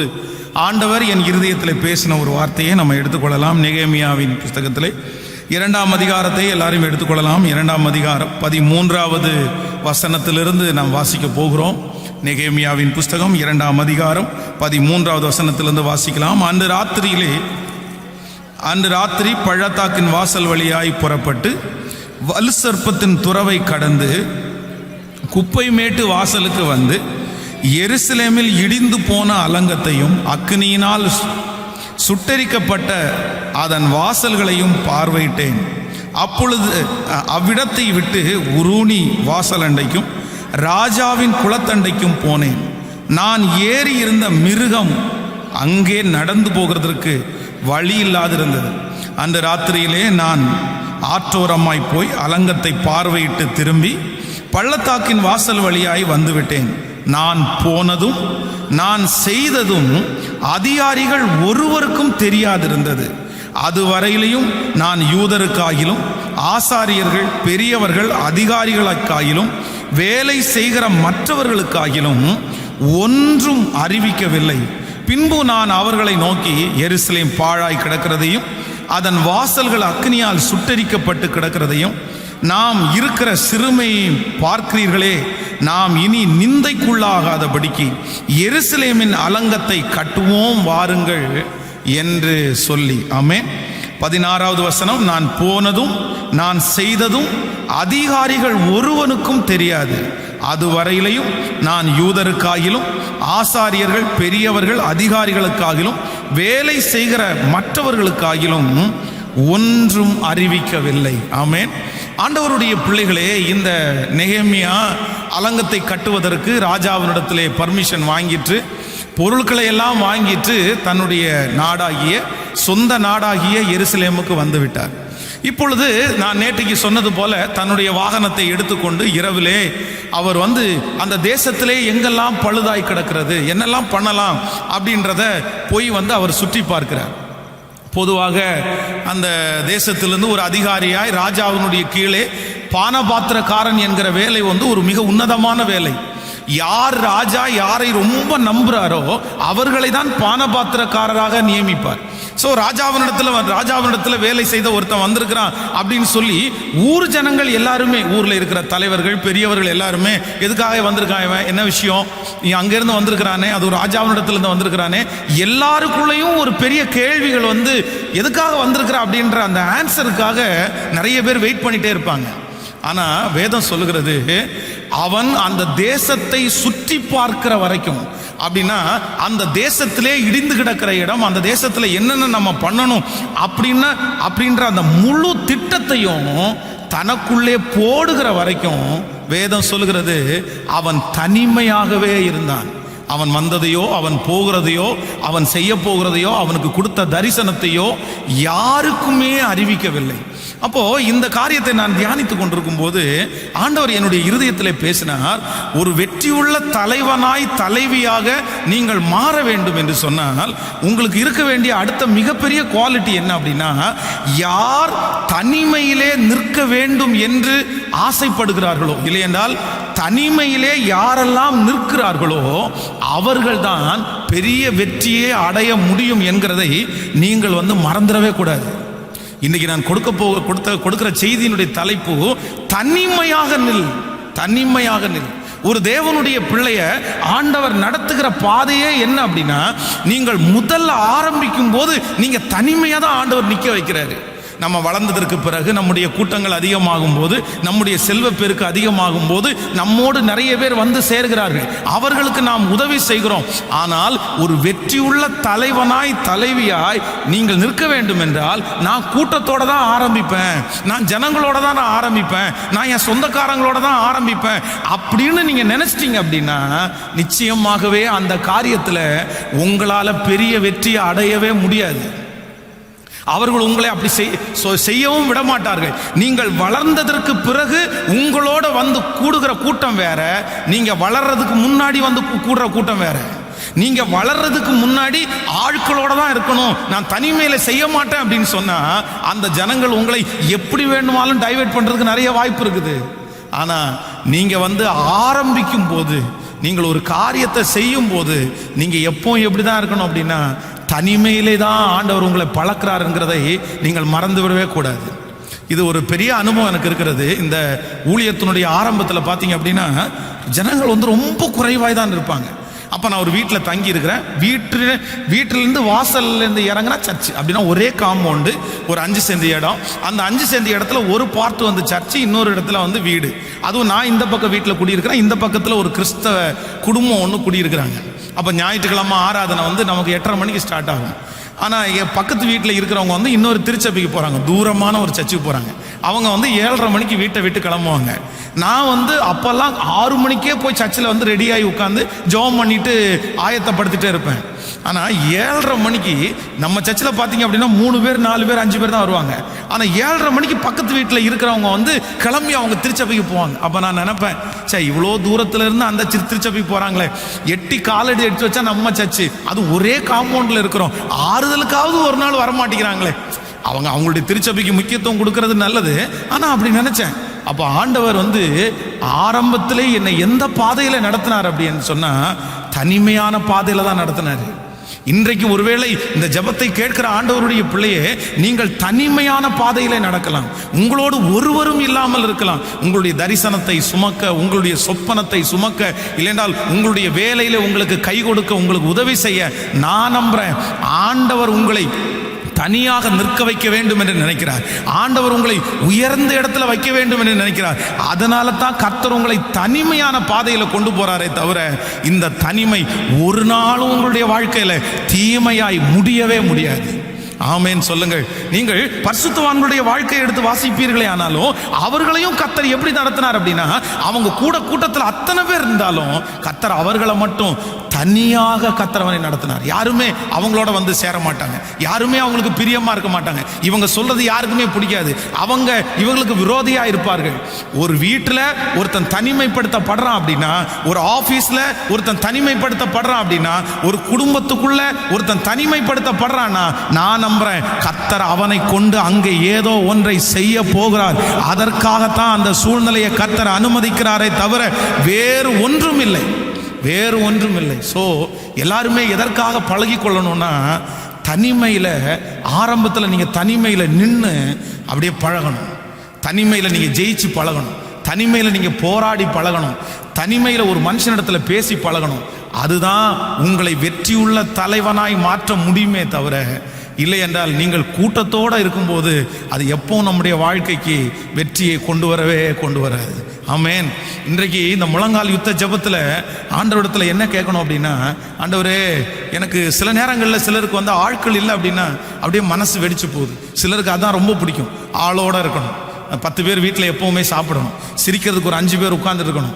ஆண்டவர் என் இருதயத்தில் பேசின ஒரு வார்த்தையை நம்ம எடுத்துக்கொள்ளலாம். நெகேமியாவின் புஸ்தகத்திலே 2ஆம் அதிகாரத்தை எல்லாரும் எடுத்துக்கொள்ளலாம். 2ஆம் அதிகாரம் 13வது வசனத்திலிருந்து நாம் வாசிக்க போகிறோம். நெகேமியாவின் புஸ்தகம் 2ஆம் அதிகாரம் 13வது வசனத்திலிருந்து வாசிக்கலாம். அன்று ராத்திரி பள்ளத்தாக்கின் வாசல் வழியாய் புறப்பட்டு வலு சர்ப்பத்தின் துறவை கடந்து குப்பை மேட்டு வாசலுக்கு வந்து எருசலேமில் இடிந்து போன அலங்கத்தையும் அக்கினியினால் சுட்டரிக்கப்பட்ட அதன் வாசல்களையும் பார்வையிட்டேன். அப்பொழுது அவ்விடத்தை விட்டு உருணி வாசலண்டைக்கும் ராஜாவின் குளத்தண்டைக்கும் போனேன். நான் ஏறி இருந்த மிருகம் அங்கே நடந்து போகிறதற்கு வழி இல்லாதிருந்தது. அந்த ராத்திரியிலே நான் ஆற்றோரமாய் போய் அலங்கத்தை பார்வையிட்டு திரும்பி பள்ளத்தாக்கின் வாசல் வழியாய் வந்துவிட்டேன். நான் போனதும் நான் செய்ததும் அதிகாரிகள் ஒருவருக்கும் தெரியாதிருந்தது. அதுவரையிலையும் நான் யூதருக்காகிலும் ஆசாரியர்கள் பெரியவர்கள் அதிகாரிகளுக்காகிலும் வேலை செய்கிற மற்றவர்களுக்காகிலும் ஒன்றும் அறிவிக்கவில்லை. பின்பு நான் அவர்களை நோக்கி, எருசலேம் பாழாய் கிடக்கிறதையும் அதன் வாசல்கள் அக்கினியால் சுட்டரிக்கப்பட்டு கிடக்கிறதையும் நாம் இருக்கிற சிறுமையை பார்க்கிறீர்களே, நாம் இனி நிந்தைக்குள்ளாகாதபடிக்கு எருசலேமின் அலங்கத்தை கட்டுவோம் வாருங்கள் என்று சொல்லி. ஆமென். 16வது வசனம், நான் போனதும் நான் செய்ததும் அதிகாரிகள் ஒருவனுக்கும் தெரியாது. அதுவரையிலையும் நான் யூதருக்காகிலும் ஆசாரியர்கள் பெரியவர்கள் அதிகாரிகளுக்காகிலும் வேலை செய்கிற மற்றவர்களுக்காகிலும் ஒன்றும் அறிவிக்கவில்லை. ஆமென். ஆண்டவருடைய பிள்ளைகளே, இந்த நெகேமியா அலங்கத்தை கட்டுவதற்கு ராஜாவினிடத்திலே பர்மிஷன் வாங்கிட்டு பொருட்களை எல்லாம் வாங்கிட்டு தன்னுடைய நாடாகிய சொந்த நாடாகிய எருசலேமுக்கு வந்து விட்டார். இப்பொழுது நான் நேற்றைக்கு சொன்னது போல தன்னுடைய வாகனத்தை எடுத்துக்கொண்டு இரவிலே அவர் அந்த தேசத்திலே எங்கெல்லாம் பழுதாய் கிடக்கிறது, என்னெல்லாம் பண்ணலாம் அப்படின்றத போய் அவர் சுற்றி பார்க்கிறார். பொதுவாக அந்த தேசத்திலிருந்து ஒரு அதிகாரியாய் ராஜாவினுடைய கீழே பானபாத்திரக்காரன் என்கிற வேலை ஒரு மிக உன்னதமான வேலை. யார் ராஜா யாரை ரொம்ப நம்புறாரோ அவர்களை தான் பானபாத்திரக்காரராக நியமிப்பார். ஸோ ராஜாவினிடத்தில் வேலை செய்த ஒருத்தன் வந்திருக்கிறான் அப்படின்னு சொல்லி ஊர் ஜனங்கள் எல்லாருமே, ஊரில் இருக்கிற தலைவர்கள் பெரியவர்கள் எல்லாருமே, எதுக்காக வந்திருக்கான் இவன், என்ன விஷயம், நீ அங்கேருந்து வந்திருக்கிறானே, அது ஒரு ராஜாவினிடத்துலேருந்து வந்திருக்கிறானே, எல்லாருக்குள்ளேயும் ஒரு பெரிய கேள்விகள் எதுக்காக வந்திருக்கிறா அப்படின்ற அந்த ஆன்சருக்காக நிறைய பேர் வெயிட் பண்ணிட்டே இருப்பாங்க. ஆனா வேதம் சொல்லுகிறது அவன் அந்த தேசத்தை சுற்றி பார்க்கிற வரைக்கும், அப்படின்னா அந்த தேசத்திலே இடிந்து கிடக்கிற இடம், அந்த தேசத்துல என்னென்ன நம்ம பண்ணணும் அப்படின்ற அந்த முழு திட்டத்தையும் தனக்குள்ளே போடுகிற வரைக்கும் வேதம் சொல்லுகிறது அவன் தனிமையாகவே இருந்தான். அவன் வந்ததையோ அவன் போகிறதையோ அவன் செய்ய போகிறதையோ அவனுக்கு கொடுத்த தரிசனத்தையோ யாருக்குமே அறிவிக்கவில்லை. அப்போ இந்த காரியத்தை நான் தியானித்துக் கொண்டிருக்கும் போது ஆண்டவர் என்னுடைய இருதயத்தில் பேசினார், ஒரு வெற்றியுள்ள தலைவனாய் தலைவியாக நீங்கள் மாற வேண்டும் என்று சொன்னால் உங்களுக்கு இருக்க வேண்டிய அடுத்த மிகப்பெரிய குவாலிட்டி என்ன அப்படின்னா, யார் தனிமையிலே நிற்க வேண்டும் என்று ஆசைப்படுகிறார்களோ, இல்லையென்றால் தனிமையிலே யாரெல்லாம் நிற்கிறார்களோ அவர்கள்தான் பெரிய வெற்றியை அடைய முடியும் என்கிறதை நீங்கள் மறந்துடவே கூடாது. இன்னைக்கு நான் கொடுக்கிற செய்தியினுடைய தலைப்பு தனிமையாக நில், தனிமையாக நில். ஒரு தேவனுடைய பிள்ளைய ஆண்டவர் நடத்துகிற பாதையே என்ன அப்படின்னா, நீங்கள் முதல்ல ஆரம்பிக்கும் போது நீங்க தனிமையா தான் ஆண்டவர் நிக்க வைக்கிறாரு. நம்ம வளர்ந்ததற்கு பிறகு நம்முடைய கூட்டங்கள் அதிகமாகும் போது, நம்முடைய செல்வ பெருக்கு அதிகமாகும் போது நம்மோடு நிறைய பேர் வந்து சேர்கிறார்கள், அவர்களுக்கு நாம் உதவி செய்கிறோம். ஆனால் ஒரு வெற்றியுள்ள தலைவனாய் தலைவியாய் நீங்கள் நிற்க வேண்டும் என்றால், நான் கூட்டத்தோட தான் ஆரம்பிப்பேன், நான் ஜனங்களோட தான் நான் ஆரம்பிப்பேன், நான் என் சொந்தக்காரங்களோட தான் ஆரம்பிப்பேன் அப்படின்னு நீங்க நினைச்சிட்டீங்க அப்படின்னா நிச்சயமாகவே அந்த காரியத்தில் உங்களால பெரிய வெற்றியை அடையவே முடியாது. அவர்கள் உங்களை அப்படி செய்யவும் விட மாட்டார்கள். நீங்கள் வளர்ந்ததற்கு பிறகு உங்களோட வந்து கூடுகிற கூட்டம் வேற, நீங்க வளர்றதுக்கு முன்னாடி வந்து கூடுற கூட்டம் வேற. நீங்க வளர்றதுக்கு முன்னாடி ஆட்களோட தான் இருக்கணும், நான் தனிமையில செய்ய மாட்டேன் அப்படின்னு சொன்னா அந்த ஜனங்கள் உங்களை எப்படி வேணுமாலும் டைவர்ட் பண்றதுக்கு நிறைய வாய்ப்பு இருக்குது. ஆனா நீங்க ஆரம்பிக்கும் போது, நீங்கள் ஒரு காரியத்தை செய்யும் போது நீங்க எப்பவும் எப்படிதான் இருக்கணும் அப்படின்னா, தனிமையிலே தான் ஆண்டவர் உங்களை பழக்கிறாருங்கிறதை நீங்கள் மறந்து விடவே கூடாது. இது ஒரு பெரிய அனுபவம் எனக்கு இருக்கிறது. இந்த ஊழியத்தினுடைய ஆரம்பத்தில் பார்த்தீங்க அப்படின்னா ஜனங்கள் ரொம்ப குறைவாய் தான் இருப்பாங்க. அப்போ நான் ஒரு வீட்டில் தங்கி இருக்கிறேன். வீட்டிலேருந்து வாசல்லேருந்து இறங்கினா சர்ச்சு, அப்படின்னா ஒரே காம்பவுண்டு, ஒரு 5 சென்ட் இடம். அந்த 5 சென்ட் இடத்துல ஒரு பார்ட் சர்ச்சு, இன்னொரு இடத்துல வீடு. அதுவும் நான் இந்த பக்கம் வீட்டில் குடியிருக்கிறேன், இந்த பக்கத்தில் ஒரு கிறிஸ்தவ குடும்பம் ஒன்று குடியிருக்கிறாங்க. அப்போ ஞாயிற்றுக்கிழமை ஆராதனை நமக்கு 8:30 மணிக்கு ஸ்டார்ட் ஆகும். ஆனால் என் பக்கத்து வீட்டில் இருக்கிறவங்க இன்னொரு திருச்சபைக்கு போகிறாங்க, தூரமான ஒரு சர்ச்சுக்கு போகிறாங்க. அவங்க 7:30 மணிக்கு வீட்டை விட்டு கிளம்புவாங்க. நான் அப்போல்லாம் 6 மணிக்கே போய் சர்ச்சில் ரெடியாகி உட்காந்து ஜெபம் பண்ணிட்டு ஆயத்தப்படுத்திட்டே இருப்பேன். ஆனால் 7:30 மணிக்கு நம்ம சர்ச்சில் பார்த்தீங்க அப்படின்னா 3 பேர் 4 பேர் 5 பேர் தான் வருவாங்க. ஆனால் 7:30 மணிக்கு பக்கத்து வீட்டில் இருக்கிறவங்க கிளம்பி அவங்க திருச்சபைக்கு போவாங்க. அப்போ நான் நினைப்பேன், சரி இவ்வளோ தூரத்துல இருந்து அந்த திருச்சபைக்கு போகிறாங்களே, எட்டி காலடி எடுத்து வச்சா நம்ம சர்ச்சு, அது ஒரே காம்பவுண்டில் இருக்கிறோம், ஆறுதலுக்காவது ஒரு நாள் வரமாட்டேங்கிறாங்களே. அவங்களுடைய திருச்சபைக்கு முக்கியத்துவம் கொடுக்கறது நல்லது, ஆனால் அப்படி நினைச்சேன். அப்போ ஆண்டவர் ஆரம்பத்திலே என்னை எந்த பாதையில நடத்தினார் அப்படின்னு சொன்னா, தனிமையான பாதையில தான் நடத்தினார். இன்றைக்கு ஒருவேளை இந்த ஜெபத்தை கேட்கிற ஆண்டவருடைய பிள்ளையே, நீங்கள் தனிமையான பாதையிலே நடக்கலாம், உங்களோடு ஒருவரும் இல்லாமல் இருக்கலாம். உங்களுடைய தரிசனத்தை சுமக்க, உங்களுடைய சொப்பனத்தை சுமக்க, இல்லைஎன்றால் உங்களுடைய வேலையில உங்களுக்கு கை கொடுக்க, உங்களுக்கு உதவி செய்ய நான் நம்புறேன் ஆண்டவர் உங்களை தனியாக நிற்க வைக்க வேண்டும் என்று நினைக்கிறார். ஆண்டவர் உங்களை உயர்ந்த இடத்துல வைக்க வேண்டும் என்று நினைக்கிறார். அதனால தான் கர்த்தர் உங்களை தனிமையான பாதையில கொண்டு போறாரே தவிர, இந்த தனிமை ஒரு நாளும் உங்களுடைய வாழ்க்கையில தீமையாய் முடியவே முடியாது. ஆமென் சொல்லுங்கள். நீங்கள் பரிசுத்தவான்களுடைய வாழ்க்கையை எடுத்து வாசிப்பீர்களே ஆனாலும் அவர்களையும் கர்த்தர் எப்படி நடத்தினார் அப்படின்னா, அவங்க கூட்டத்தில் அத்தனை பேர் இருந்தாலும் கர்த்தர் அவர்களை மட்டும் தனியாக கர்த்தரவனை நடத்தினார். யாருமே அவங்களோட சேர மாட்டாங்க, யாருமே அவங்களுக்கு பிரியமா இருக்க மாட்டாங்க, இவங்க சொல்றது யாருக்குமே பிடிக்காது, அவங்க இவங்களுக்கு விரோதியா இருப்பார்கள். ஒரு வீட்டில் ஒருத்தன் தனிமைப்படுத்தப்படுறான் அப்படின்னா, ஒரு ஆபீஸ்ல ஒருத்தன் தனிமைப்படுத்தப்படுறான் அப்படின்னா, ஒரு குடும்பத்துக்குள்ள ஒருத்தன் தனிமைப்படுத்தப்படுறான்னா, நான் நம்புறேன் கர்த்தர் அவனை கொண்டு அங்கே ஏதோ ஒன்றை செய்ய போகிறார். அதற்காகத்தான் அந்த சூழ்நிலையை கர்த்தர் அனுமதிக்கிறாரே தவிர வேறு ஒன்றும் இல்லை, வேறு ஒன்றும் இல்லை. ஸோ எல்லாருமே எதற்காக பழகி கொள்ளணும்னா, தனிமையில் ஆரம்பத்தில் நீங்கள் தனிமையில் நின்று அப்படியே பழகணும், தனிமையில் நீங்கள் ஜெயிச்சு பழகணும், தனிமையில் நீங்கள் போராடி பழகணும், தனிமையில் ஒரு மனுஷனிடத்தில் பேசி பழகணும். அதுதான் உங்களை வெற்றியுள்ள தலைவனாய் மாற்ற முடியுமே தவிர இல்லை என்றால் நீங்கள் கூட்டத்தோடு இருக்கும்போது அது எப்போ நம்முடைய வாழ்க்கைக்கு வெற்றியை கொண்டு வராது. ஆமென். இன்றைக்கு இந்த முழங்கால் யுத்த ஜெபத்தில் ஆண்டவரிடத்தில் என்ன கேட்கணும் அப்படின்னா, ஆண்டவரே எனக்கு சில நேரங்களில் சிலருக்கு வந்து ஆட்கள் இல்லை அப்படின்னா அப்படியே மனசு வெடிச்சு போகுது. சிலருக்கு அதான் ரொம்ப பிடிக்கும், ஆளோட இருக்கணும். 10 பேர் வீட்டில் எப்போவுமே சாப்பிடணும், சிரிக்கிறதுக்கு ஒரு 5 பேர் உட்கார்ந்து இருக்கணும்,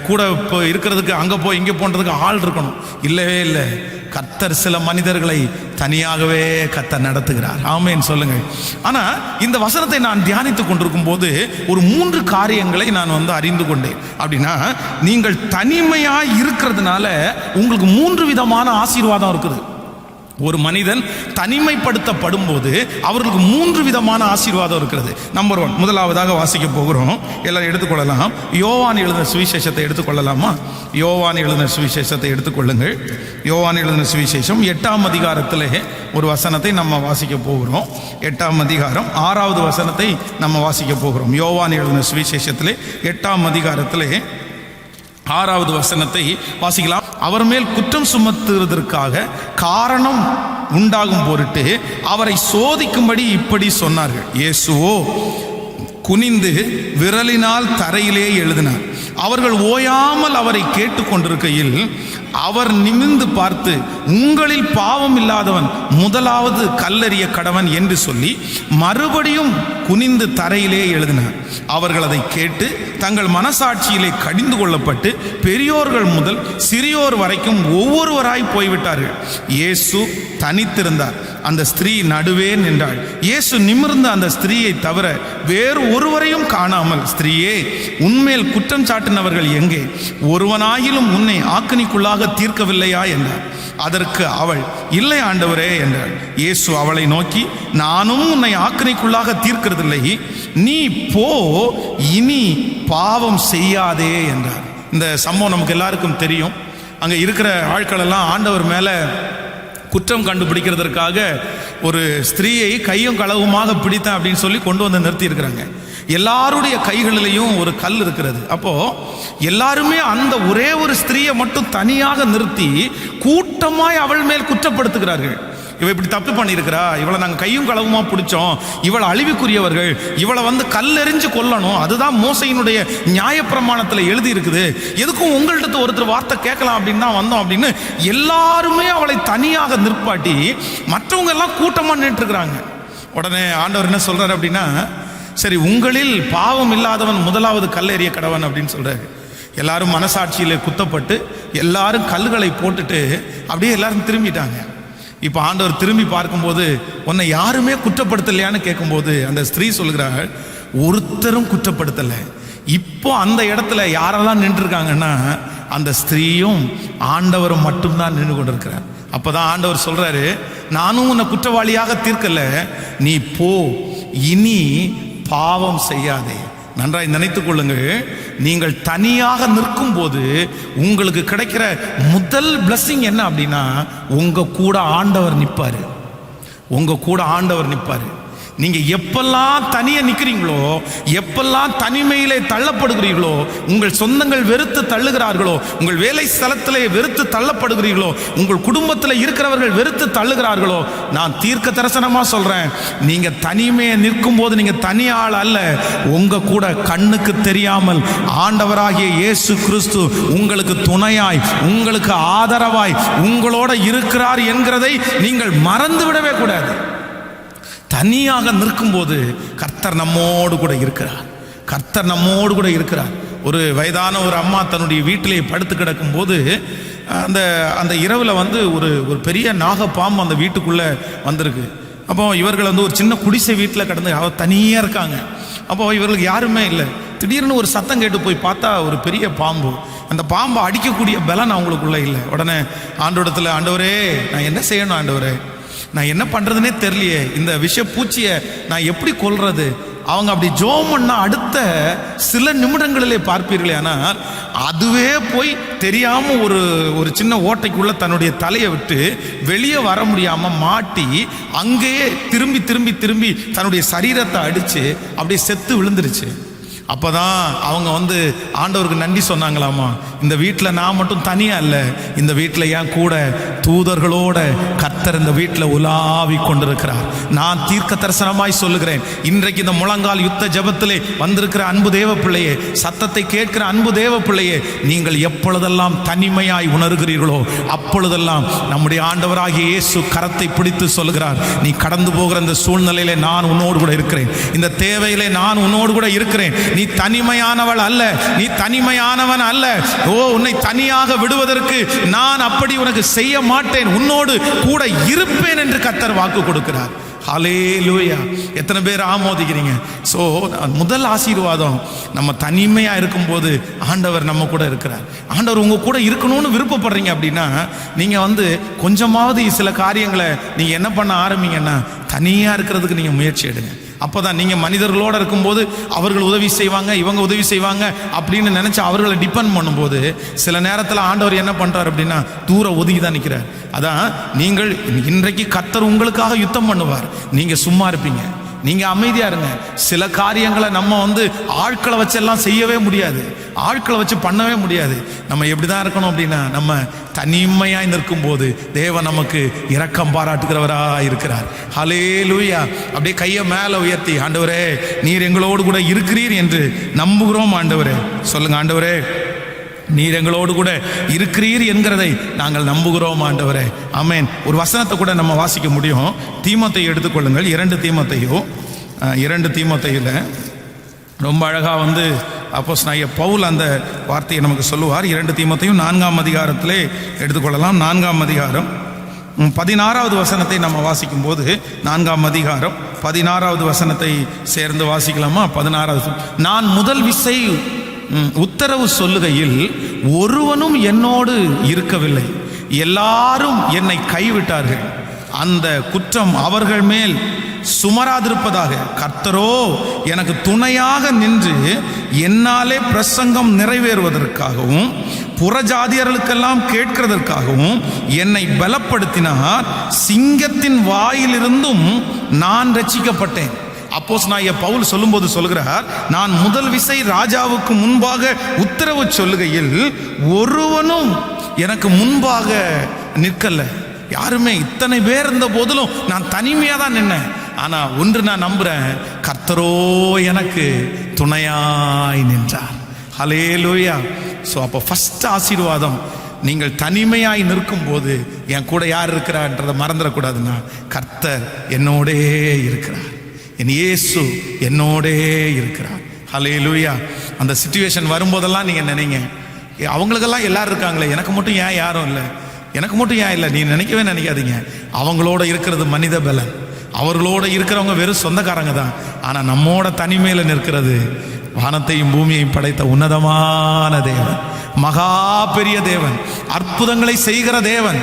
கூட இப்போ இருக்கிறதுக்கு அங்கே போய் இங்கே போன்றதுக்கு ஆள் இருக்கணும். இல்லவே இல்லை. கர்த்தர் சில மனிதர்களை தனியாகவே கர்த்தர் நடத்துகிறார். ஆமென் சொல்லுங்கள். ஆனால் இந்த வசனத்தை நான் தியானித்து கொண்டிருக்கும் போது ஒரு 3 காரியங்களை நான் வந்து அறிந்து கொண்டேன். அப்படின்னா, நீங்கள் தனிமையாக இருக்கிறதுனால உங்களுக்கு 3 விதமான ஆசீர்வாதம் இருக்குது. ஒரு மனிதன் தனிமைப்படுத்தப்படும் போது அவர்களுக்கு 3 விதமான ஆசீர்வாதம் இருக்கிறது. நம்பர் 1, முதலாவதாக வாசிக்க போகிறோம். எல்லாரும் எடுத்துக்கொள்ளலாம். யோவான் எழுதின சுவிசேஷத்தை எடுத்துக்கொள்ளலாமா? யோவான் எழுதின சுவிசேஷத்தை எடுத்துக்கொள்ளுங்கள். யோவான் எழுதின சுவிசேஷம் 8ஆம் அதிகாரத்திலே ஒரு வசனத்தை நம்ம வாசிக்க போகிறோம். 8ஆம் அதிகாரம் 6வது வசனத்தை நம்ம வாசிக்க போகிறோம். யோவான் எழுதின சுவிசேஷத்திலே 8ஆம் அதிகாரத்திலே 6வது வசனத்தை வாசிக்கலாம். அவர் மேல் குற்றம் சுமத்துவதற்காக காரணம் உண்டாகும் பொருட்டு அவரை சோதிக்கும்படி இப்படி சொன்னார்கள். இயேசுவோ குனிந்து விரலினால் தரையிலே எழுதினார். அவர்கள் ஓயாமல் அவரை கேட்டுக்கொண்டிருக்கையில் அவர் நிமிர்ந்து பார்த்து, உங்களில் பாவம் இல்லாதவன் முதலாவது கல்லெறிய கடவன் என்று சொல்லி மறுபடியும் குனிந்து தரையிலே எழுதினார். அவர்கள் அதை கேட்டு தங்கள் மனசாட்சியிலே கடிந்து கொள்ளப்பட்டு பெரியோர்கள் முதல் சிறியோர் வரைக்கும் ஒவ்வொருவராய் போய்விட்டார்கள். இயேசு தனித்திருந்தார். அந்த ஸ்திரீ நடுவே நின்றாள். இயேசு நிமிர்ந்த அந்த ஸ்திரீயை தவிர வேறு ஒருவரையும் காணாமல், ஸ்திரீயே, உன்மேல் குற்றம் சாட்டினவர்கள் எங்கே? ஒருவனாயிலும் உன்னை ஆக்கினைக்குள்ளாக தீர்க்கவில்லையா என்றார். அதற்கு அவள், இல்லை ஆண்டவரே என்றாள். இயேசு அவளை நோக்கி, நானும் உன்னை ஆக்கினைக்குள்ளாக தீர்க்கிறதில்லை, நீ போ, இனி பாவம் செய்யாதே என்றார். இந்த சம்பவம் நமக்கு எல்லாருக்கும் தெரியும். அங்கே இருக்கிற ஆட்கள் எல்லாம் ஆண்டவர் மேலே குற்றம் கண்டுபிடிக்கிறதற்காக ஒரு ஸ்திரீயை கையும் களவுமாக பிடித்தேன் அப்படின்னு சொல்லி கொண்டு வந்து நிறுத்தி இருக்கிறாங்க. எல்லாருடைய கைகளிலையும் ஒரு கல் இருக்கிறது. அப்போ எல்லாருமே அந்த ஒரே ஒரு ஸ்திரீயை மட்டும் தனியாக நிறுத்தி கூட்டமாய் அவள் மேல் குற்றப்படுத்துகிறார்கள். இவள் இப்படி தப்பு பண்ணியிருக்கிறா, இவளை நாங்கள் கையும் களவுமா பிடிச்சோம், இவளை அழிவுக்குரியவர்கள், இவளை வந்து கல்லெறிஞ்சு கொல்லணும், அதுதான் மோசையினுடைய நியாயப்பிரமாணத்தில் எழுதி இருக்குது, எதுக்கும் உங்கள்கிட்ட ஒருத்தர் வார்த்தை கேட்கலாம் அப்படின்னு தான் வந்தோம் அப்படின்னு எல்லாருமே அவளை தனியாக நிற்பாட்டி மற்றவங்க எல்லாம் கூட்டமாக நின்றுருக்கிறாங்க. உடனே ஆண்டவர் என்ன சொல்றாரு அப்படின்னா, சரி, உங்களில் பாவம் இல்லாதவன் முதலாவது கல்லெறிய கடவன் அப்படின்னு சொல்றாரு. எல்லாரும் மனசாட்சியிலே குத்தப்பட்டு எல்லாரும் கல்லுகளை போட்டுட்டு அப்படியே எல்லாரும் திரும்பிட்டாங்க. இப்போ ஆண்டவர் திரும்பி பார்க்கும்போது, உன்னை யாருமே குற்றப்படுத்தலையான்னு கேட்கும்போது அந்த ஸ்திரீ சொல்கிறாள், ஒருத்தரும் குற்றப்படுத்தலை. இப்போ அந்த இடத்துல யாரெல்லாம் நின்றுருக்காங்கன்னா அந்த ஸ்திரீயும் ஆண்டவரும் மட்டும்தான் நின்று கொண்டிருக்கிறார். அப்போதான் ஆண்டவர் சொல்றாரு, நானும் உன்னை குற்றவாளியாக தீர்க்கல, நீ போ, இனி பாவம் செய்யாதே. நன்றாய் நினைத்துக் கொள்ளுங்கள், நீங்கள் தனியாக நிற்கும் போது உங்களுக்கு கிடைக்கிற முதல் பிளஸிங் என்ன அப்படின்னா, உங்க கூட ஆண்டவர் நிற்பாரு. உங்க கூட ஆண்டவர் நிற்பாரு. நீங்க எப்பெல்லாம் தனியா நிற்கிறீங்களோ, எப்பெல்லாம் தனிமையிலே தள்ளப்படுகிறீர்களோ, உங்கள் சொந்தங்கள் வெறுத்து தள்ளுகிறார்களோ, உங்கள் வேலை ஸ்தலத்திலே வெறுத்து தள்ளப்படுகிறீர்களோ, உங்கள் குடும்பத்தில் இருக்கிறவர்கள் வெறுத்து தள்ளுகிறார்களோ, நான் தீர்க்க தரிசனமா சொல்றேன், நீங்க தனிமையை நிற்கும் போது நீங்க தனியாள் அல்ல, உங்க கூட கண்ணுக்கு தெரியாமல் ஆண்டவராகிய இயேசு கிறிஸ்து உங்களுக்கு துணையாய், உங்களுக்கு ஆதரவாய் உங்களோட இருக்கிறார் என்கிறதை நீங்கள் மறந்து விடவே கூடாது. தனியாக நிற்கும்போது கர்த்தர் நம்மோடு கூட இருக்கிறார். கர்த்தர் நம்மோடு கூட இருக்கிறார். ஒரு வயதான ஒரு அம்மா தன்னுடைய வீட்டிலே படுத்து கிடக்கும் போது அந்த இரவில் வந்து ஒரு பெரிய நாகப்பாம்பு அந்த வீட்டுக்குள்ளே வந்திருக்கு. அப்போ இவர்கள் வந்து ஒரு சின்ன குடிசை வீட்டில் கிடந்து தனியாக இருக்காங்க. அப்போ இவர்களுக்கு யாருமே இல்லை. திடீர்னு ஒரு சத்தம் கேட்டு போய் பார்த்தா ஒரு பெரிய பாம்பு. அந்த பாம்பை அடிக்கக்கூடிய பலன் அவங்களுக்குள்ள இல்லை. உடனே ஆண்டவரிடத்தில், ஆண்டவரே நான் என்ன செய்யணும் ஆண்டவரே, நான் என்ன பண்றதுனே தெரியலையே, இந்த விஷ பூச்சியை நான் எப்படி கொல்றது? அவங்க அப்படி ஜோம் பண்ணா அடுத்த சில நிமிடங்களிலே பார்ப்பீர்களே, ஆனால் அதுவே போய் தெரியாம ஒரு சின்ன ஓட்டைக்குள்ள தன்னுடைய தலையை விட்டு வெளியே வர முடியாம மாட்டி அங்கேயே திரும்பி திரும்பி திரும்பி தன்னுடைய சரீரத்தை அடிச்சு அப்படியே செத்து விழுந்துருச்சு. அப்போதான் அவங்க வந்து ஆண்டவருக்கு நன்றி சொன்னாங்களாமா, இந்த வீட்டில் நான் மட்டும் தனியாக இல்லை, இந்த வீட்டில் என் கூட தூதர்களோட கர்த்தர் இந்த வீட்டில் உலாவி கொண்டிருக்கிறார். நான் தீர்க்க தரிசனமாய் சொல்லுகிறேன், இன்றைக்கு இந்த முழங்கால் யுத்த ஜெபத்திலே வந்திருக்கிற அன்பு தேவ பிள்ளையே, சத்தத்தை கேட்கிற அன்பு தேவ பிள்ளையே, நீங்கள் எப்பொழுதெல்லாம் தனிமையாய் உணர்கிறீர்களோ அப்பொழுதெல்லாம் நம்முடைய ஆண்டவராகிய இயேசு கரத்தை பிடித்து சொல்லுகிறார், நீ கடந்து போகிற இந்த சூழ்நிலையிலே நான் உன்னோடு கூட இருக்கிறேன், இந்த தேவையிலே நான் உன்னோடு கூட இருக்கிறேன். நீ தனிமையானவள் அல்ல, நீ தனிமையானவன் அல்ல. உன்னை தனியாக விடுவதற்கு நான் அப்படி உனக்கு செய்ய மாட்டேன், உன்னோடு கூட இருப்பேன் என்று கர்த்தர் வாக்கு கொடுக்கிறார். ஹல்லேலூயா! எத்தனை பேர் ஆமோதிக்கிறீங்க? ஸோ முதல் ஆசீர்வாதம், நம்ம தனிமையாக இருக்கும்போது ஆண்டவர் நம்ம கூட இருக்கிறார். ஆண்டவர் உங்கள் கூட இருக்கணும்னு விருப்பப்படுறீங்க அப்படின்னா நீங்கள் கொஞ்சமாவது சில காரியங்களை நீங்கள் என்ன பண்ண ஆரம்பிங்கன்னா, தனியாக இருக்கிறதுக்கு நீங்கள் முயற்சி எடுங்க. அப்போ தான் நீங்கள் மனிதர்களோடு இருக்கும்போது அவர்கள் உதவி செய்வாங்க, இவங்க உதவி செய்வாங்க அப்படின்னு நினச்சி அவர்களை டிபெண்ட் பண்ணும்போது சில நேரத்தில் ஆண்டவர் என்ன பண்ணுறார் அப்படின்னா தூரம் ஒதுங்கி தான் நிற்கிறார். அதான் நீங்கள் இன்றைக்கு கர்த்தர் உங்களுக்காக யுத்தம் பண்ணுவார், நீங்கள் சும்மா இருப்பீங்க, நீங்கள் அமைதியாக இருங்க. சில காரியங்களை நம்ம ஆட்களை வச்செல்லாம் செய்யவே முடியாது, ஆட்களை வச்சு பண்ணவே முடியாது. நம்ம எப்படி தான் இருக்கணும் அப்படின்னா, நம்ம தனிமையாய் நிற்கும் போது தேவன் நமக்கு இரக்கம் பாராட்டுகிறவராக இருக்கிறார். ஹல்லேலூயா! அப்படியே கையை மேலே உயர்த்தி, ஆண்டவரே நீர் எங்களோடு கூட இருக்கிறீர் என்று நம்புகிறோம். ஆண்டவரே சொல்லுங்க, ஆண்டவரே நீர் எங்களோடு கூட இருக்கிறீர் என்கிறதை நாங்கள் நம்புகிறோம் ஆண்டவரே. ஆமென். ஒரு வசனத்தை கூட நம்ம வாசிக்க முடியும். தீமோத்தேயு எடுத்துக்கொள்ளுங்கள். 2 தீமோத்தேயுல ரொம்ப அழகாக அப்போஸ்தலனாகிய பவுல் அந்த வார்த்தையை நமக்கு சொல்லுவார். 2 தீமோத்தேயு 4ஆம் அதிகாரத்திலே எடுத்துக்கொள்ளலாம். 4ஆம் அதிகாரம் 16வது வசனத்தை நம்ம வாசிக்கும் போது, 4ஆம் அதிகாரம் 16வது வசனத்தை சேர்ந்து வாசிக்கலாமா? 16வது, நான் முதல் விசை உத்தரவு சொல்லுகையில் ஒருவனும் என்னோடு இருக்கவில்லை, எல்லாரும் என்னை கைவிட்டார்கள், அந்த குற்றம் அவர்கள் மேல் சுமராதிருப்பதாக. கர்த்தரோ எனக்கு துணையாக நின்று என்னாலே பிரசங்கம் நிறைவேறுவதற்காகவும் புறஜாதியர்களுக்கெல்லாம் கேட்கிறதற்காகவும் என்னை பலப்படுத்தினார். சிங்கத்தின் வாயிலிருந்தும் நான் ரட்சிக்கப்பட்டேன். அப்போஸ்தலனாகிய பவுல் சொல்லும்போது சொல்கிறார், நான் முதல் விசை ராஜாவுக்கு முன்பாக உத்தரவு சொல்லுகையில் ஒருவனும் எனக்கு முன்பாக நிற்கல. யாருமே, இத்தனை பேர் இருந்த போதிலும் நான் தனிமையாக தான் நின்னேன். ஆனால் ஒன்று நான் நம்புகிறேன், கர்த்தரோ எனக்கு துணையாய் நின்றார். ஹல்லேலூயா! ஸோ அப்போ ஃபர்ஸ்ட் ஆசீர்வாதம், நீங்கள் தனிமையாய் நிற்கும் போது என் கூட யார் இருக்கிறான்றதை மறந்துடக்கூடாதுன்னா, கர்த்தர் என்னோடே இருக்கிறார், என் இயேசு என்னோடே இருக்கிறார். ஹல்லேலூயா! அந்த சிச்சுவேஷன் வரும்போதெல்லாம் நீங்கள் நினைங்க, அவங்களுக்கெல்லாம் எல்லாரும் இருக்காங்களே, எனக்கு மட்டும் ஏன் யாரும் இல்லை, எனக்கு மட்டும் ஏன் இல்லை, நீ நினைக்கவே நினைக்காதீங்க. அவங்களோட இருக்கிறது மனித பலன், அவர்களோட இருக்கிறவங்க வெறும் சொந்தக்காரங்க தான். ஆனால் நம்மோட தனிமையில் நிற்கிறது வானத்தையும் பூமியையும் படைத்த உன்னதமான தேவன், மகா பெரிய தேவன், அற்புதங்களை செய்கிற தேவன்.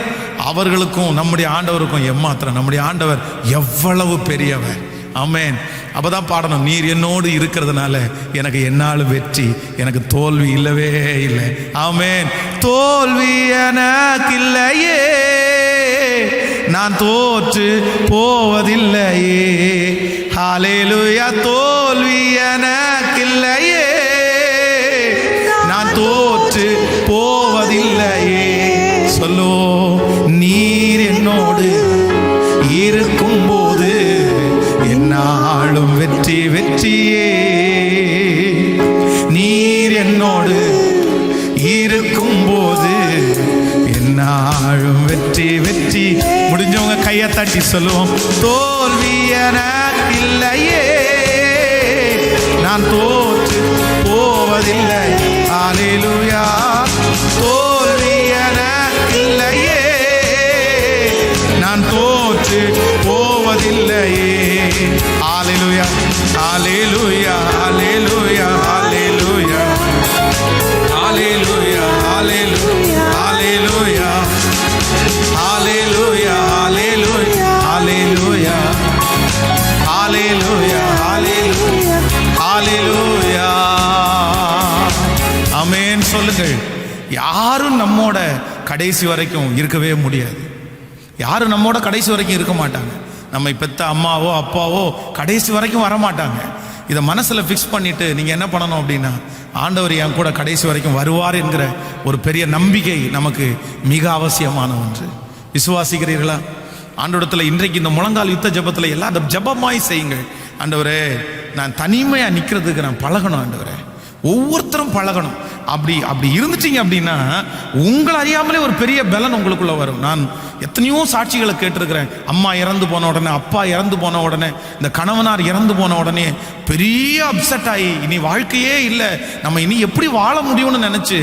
அவர்களுக்கும் நம்முடைய ஆண்டவருக்கும் எம்மாத்திரம், நம்முடைய ஆண்டவர் எவ்வளவு பெரியவர். ஆமென். அப்பதான் பாடணும், நீர் என்னோடு இருக்கிறதுனால எனக்கு என்னாலும் வெற்றி, எனக்கு தோல்வி இல்லவே இல்லை. ஆமென். தோல்வி எனக்கு இல்லையே, நான் தோற்று போவதில்லையே. ஹல்லேலூயா! தோல்வி எனக்கு இல்லையே, நான் தோற்று போவதில்லையே. சொல்லோ, நீர் என்னோடு இருக்கும்போது என்னாலும் வெற்றி வெற்றியே. நீர் என்னோடு இருக்கும்போது என்னாலும் வெற்றி வெற்றி. முடிஞ்சவங்க கையை தட்டி சொல்லுவோம், தோல்வி எனக்கு இல்லையே, நான் தோற்று போவதில்லை. ஹல்லேலூயா! தோல்வி எனக்கு இல்லையே, நான் தோற்று போவதில்லையே. ஹல்லேலூயா! ஹல்லேலூயா! ஹல்லேலூயா! ஹல்லேலூயா! ஹல்லேலூயா! ஹல்லேலூயா! ஹல்லேலூயா! ஹல்லேலூயா! ஹல்லேலூயா! ஹல்லேலூயா! ஹல்லேலூயா! ஹல்லேலூயா! ஹல்லேலூயா! ஆமென். சொல்லுங்கள், யாரும் நம்மோட கடைசி வரைக்கும் இருக்கவே முடியாது. யாரும் நம்மோட கடைசி வரைக்கும் இருக்க மாட்டாங்க. நம்மை பெத்த அம்மாவோ அப்பாவோ கடைசி வரைக்கும் வரமாட்டாங்க. இதை மனசில் ஃபிக்ஸ் பண்ணிவிட்டு நீங்கள் என்ன பண்ணணும் அப்படின்னா, ஆண்டவர் என் கூட கடைசி வரைக்கும் வருவார் என்கிற ஒரு பெரிய நம்பிக்கை நமக்கு மிக அவசியமான ஒன்று. விசுவாசிக்கிறீர்களா? ஆண்டவரத்தில் இன்றைக்கு இந்த முழங்கால் யுத்த ஜபத்தில் எல்லாரும் ஜபமாய் செய்யுங்கள். ஆண்டவரே, நான் தனிமையாக நிற்கிறதுக்கு நான் பழகணும். ஆண்டவரே, ஒவ்வொருத்தரும் பழகணும். அப்படி இருந்துட்டீங்க அப்படின்னா உங்களை அறியாமலே ஒரு பெரிய பலன் உங்களுக்குள்ள வரும். நான் எத்தனையோ சாட்சிகளை கேட்டிருக்கிறேன். அம்மா இறந்து போன உடனே, அப்பா இறந்து போன உடனே, இந்த கணவனார் இறந்து போன உடனே பெரிய அப்செட் ஆகி இனி வாழ்க்கையே இல்லை, நம்ம இனி எப்படி வாழ முடியும்னு நினைச்சு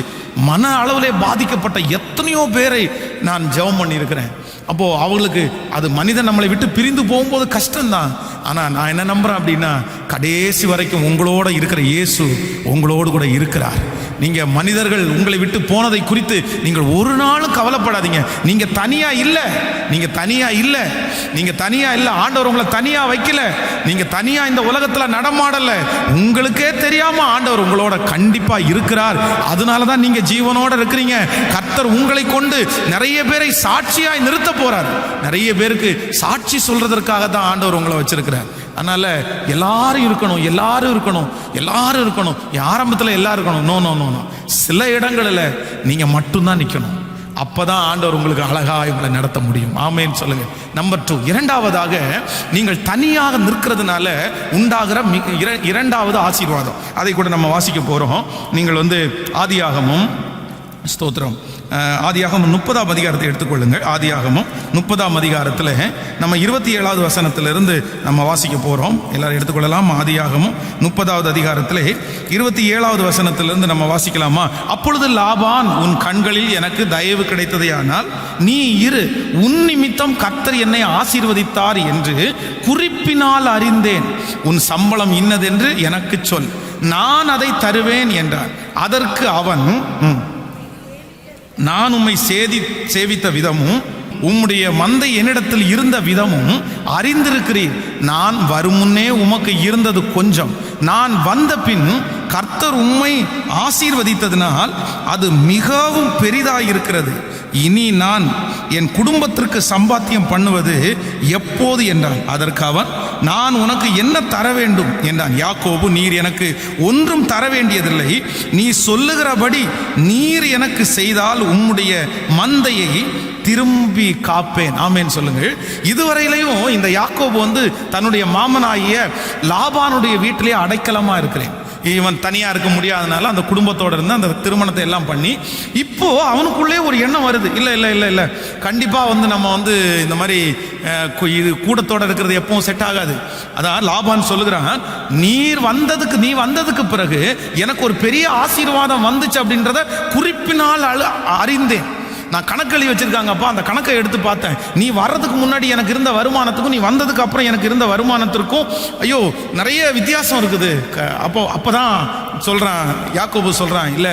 மன அளவிலே பாதிக்கப்பட்ட எத்தனையோ பேரை நான் ஜெபம் பண்ணியிருக்கிறேன். அப்போ அவங்களுக்கு அது மனிதன் நம்மளை விட்டு பிரிந்து போகும்போது கஷ்டம்தான். ஆனால் நான் என்ன நம்புறேன் அப்படின்னா, கடைசி வரைக்கும் உங்களோட இருக்கிற இயேசு உங்களோடு கூட இருக்கிறார். நீங்க மனிதர்கள் உங்களை விட்டு போனதை குறித்து நீங்கள் ஒரு நாளும் கவலைப்படாதீங்க. நீங்க தனியா இல்லை, நீங்க தனியா இல்லை, நீங்க தனியா இல்லை. ஆண்டவர் உங்களை தனியா வைக்கல. நீங்க தனியா இந்த உலகத்துல நடமாடல. உங்களுக்கே தெரியாம ஆண்டவர் உங்களோட கண்டிப்பா இருக்கிறார். அதனாலதான் நீங்க ஜீவனோட இருக்கிறீங்க. கர்த்தர் உங்களை கொண்டு நிறைய பேரை சாட்சியாய் நிறுத்த போறார். நிறைய பேருக்கு சாட்சி சொல்றதற்காக தான் ஆண்டவர் உங்களை வச்சிருக்கிறார். அதனால எல்லாரும் இருக்கணும், எல்லாரும் இருக்கணும், எல்லாரும் இருக்கணும். ஆரம்பத்தில் எல்லாரும் இருக்கணும். No no no no. சில இடங்களில் நீங்க மட்டும்தான் நிற்கணும். அப்பதான் ஆண்டவர் உங்களுக்கு அழகாக உங்களை நடத்த முடியும். ஆமேன்னு சொல்லுங்க. நம்பர் 2, இரண்டாவதாக, நீங்கள் தனியாக நிற்கிறதுனால உண்டாகிற இரண்டாவது ஆசீர்வாதம், அதை கூட நம்ம வாசிக்க போறோம். நீங்கள் ஆதியாகமும், ஸ்தோத்திரம், ஆதியாகமம் 30ஆம் அதிகாரத்தை எடுத்துக்கொள்ளுங்கள். ஆதியாகமம் 30ஆம் அதிகாரத்தில் நம்ம 27வது வசனத்திலிருந்து நம்ம வாசிக்க போகிறோம். எல்லாரும் எடுத்துக்கொள்ளலாம். ஆதியாகமம் 30வது அதிகாரத்தில் 27வது வசனத்திலிருந்து நம்ம வாசிக்கலாமா? அப்பொழுது லாபான், உன் கண்களில் எனக்கு தயவு கிடைத்ததேயானால் நீ இரு, உன் நிமித்தம் கர்த்தர் என்னை ஆசீர்வதித்தார் என்று குறிப்பினால் அறிந்தேன். உன் சம்பளம் இன்னதென்று எனக்கு சொல், நான் அதை தருவேன் என்றார். அதற்கு அவன், நான் உம்மை சேவித்த விதமும் உம்முடைய மந்தை என்னிடத்தில் இருந்த விதமும் அறிந்திருக்கிறீர். நான் வரும் முன்னே உமக்கு இருந்தது கொஞ்சம், நான் வந்த பின் கர்த்தர் உம்மை ஆசீர்வதித்ததினால் அது மிகவும் பெரிதாயிருக்கிறது. இனி நான் என் குடும்பத்திற்கு சம்பாத்தியம் பண்ணுவது எப்போது என்றான். அதற்கு அவன், நான் உனக்கு என்ன தர வேண்டும் என்றான். யாக்கோபு, நீர் எனக்கு ஒன்றும் தர வேண்டியதில்லை, நீ சொல்லுகிறபடி நீர் எனக்கு செய்தால் உம்முடைய மந்தையை திரும்பி காப்பேன். ஆமேன் சொல்லுங்கள். இதுவரையிலையும் இந்த யாக்கோபு தன்னுடைய மாமனாகிய லாபானுடைய வீட்டிலே அடைக்கலமா இருக்கிறேன். இவன் தனியா இருக்க முடியாதனால அந்த குடும்பத்தோட இருந்து அந்த திருமணத்தை எல்லாம் பண்ணி, இப்போ அவனுக்குள்ளே ஒரு எண்ணம் வருது, இல்லை இல்லை இல்லை இல்லை, கண்டிப்பா நம்ம இந்த மாதிரி இது கூடத்தோட இருக்கிறது எப்பவும் செட் ஆகாது. அதான் லாபான் சொல்லுகிறான், நீ வந்ததுக்கு பிறகு எனக்கு ஒரு பெரிய ஆசீர்வாதம் வந்துச்சு அப்படின்றத குறிப்பினால் அறிந்தேன். நான் கணக்கு வச்சிருக்காங்கப்பா, அந்த கணக்கை எடுத்து பார்த்தேன். நீ வர்றதுக்கு முன்னாடி எனக்கு இருந்த வருமானத்துக்கும் நீ வந்ததுக்கு அப்புறம் எனக்கு இருந்த வருமானத்திற்கும் ஐயோ நிறைய வித்தியாசம் இருக்குது. அப்பதான் சொல்றான், யாக்கோபு சொல்றான், இல்ல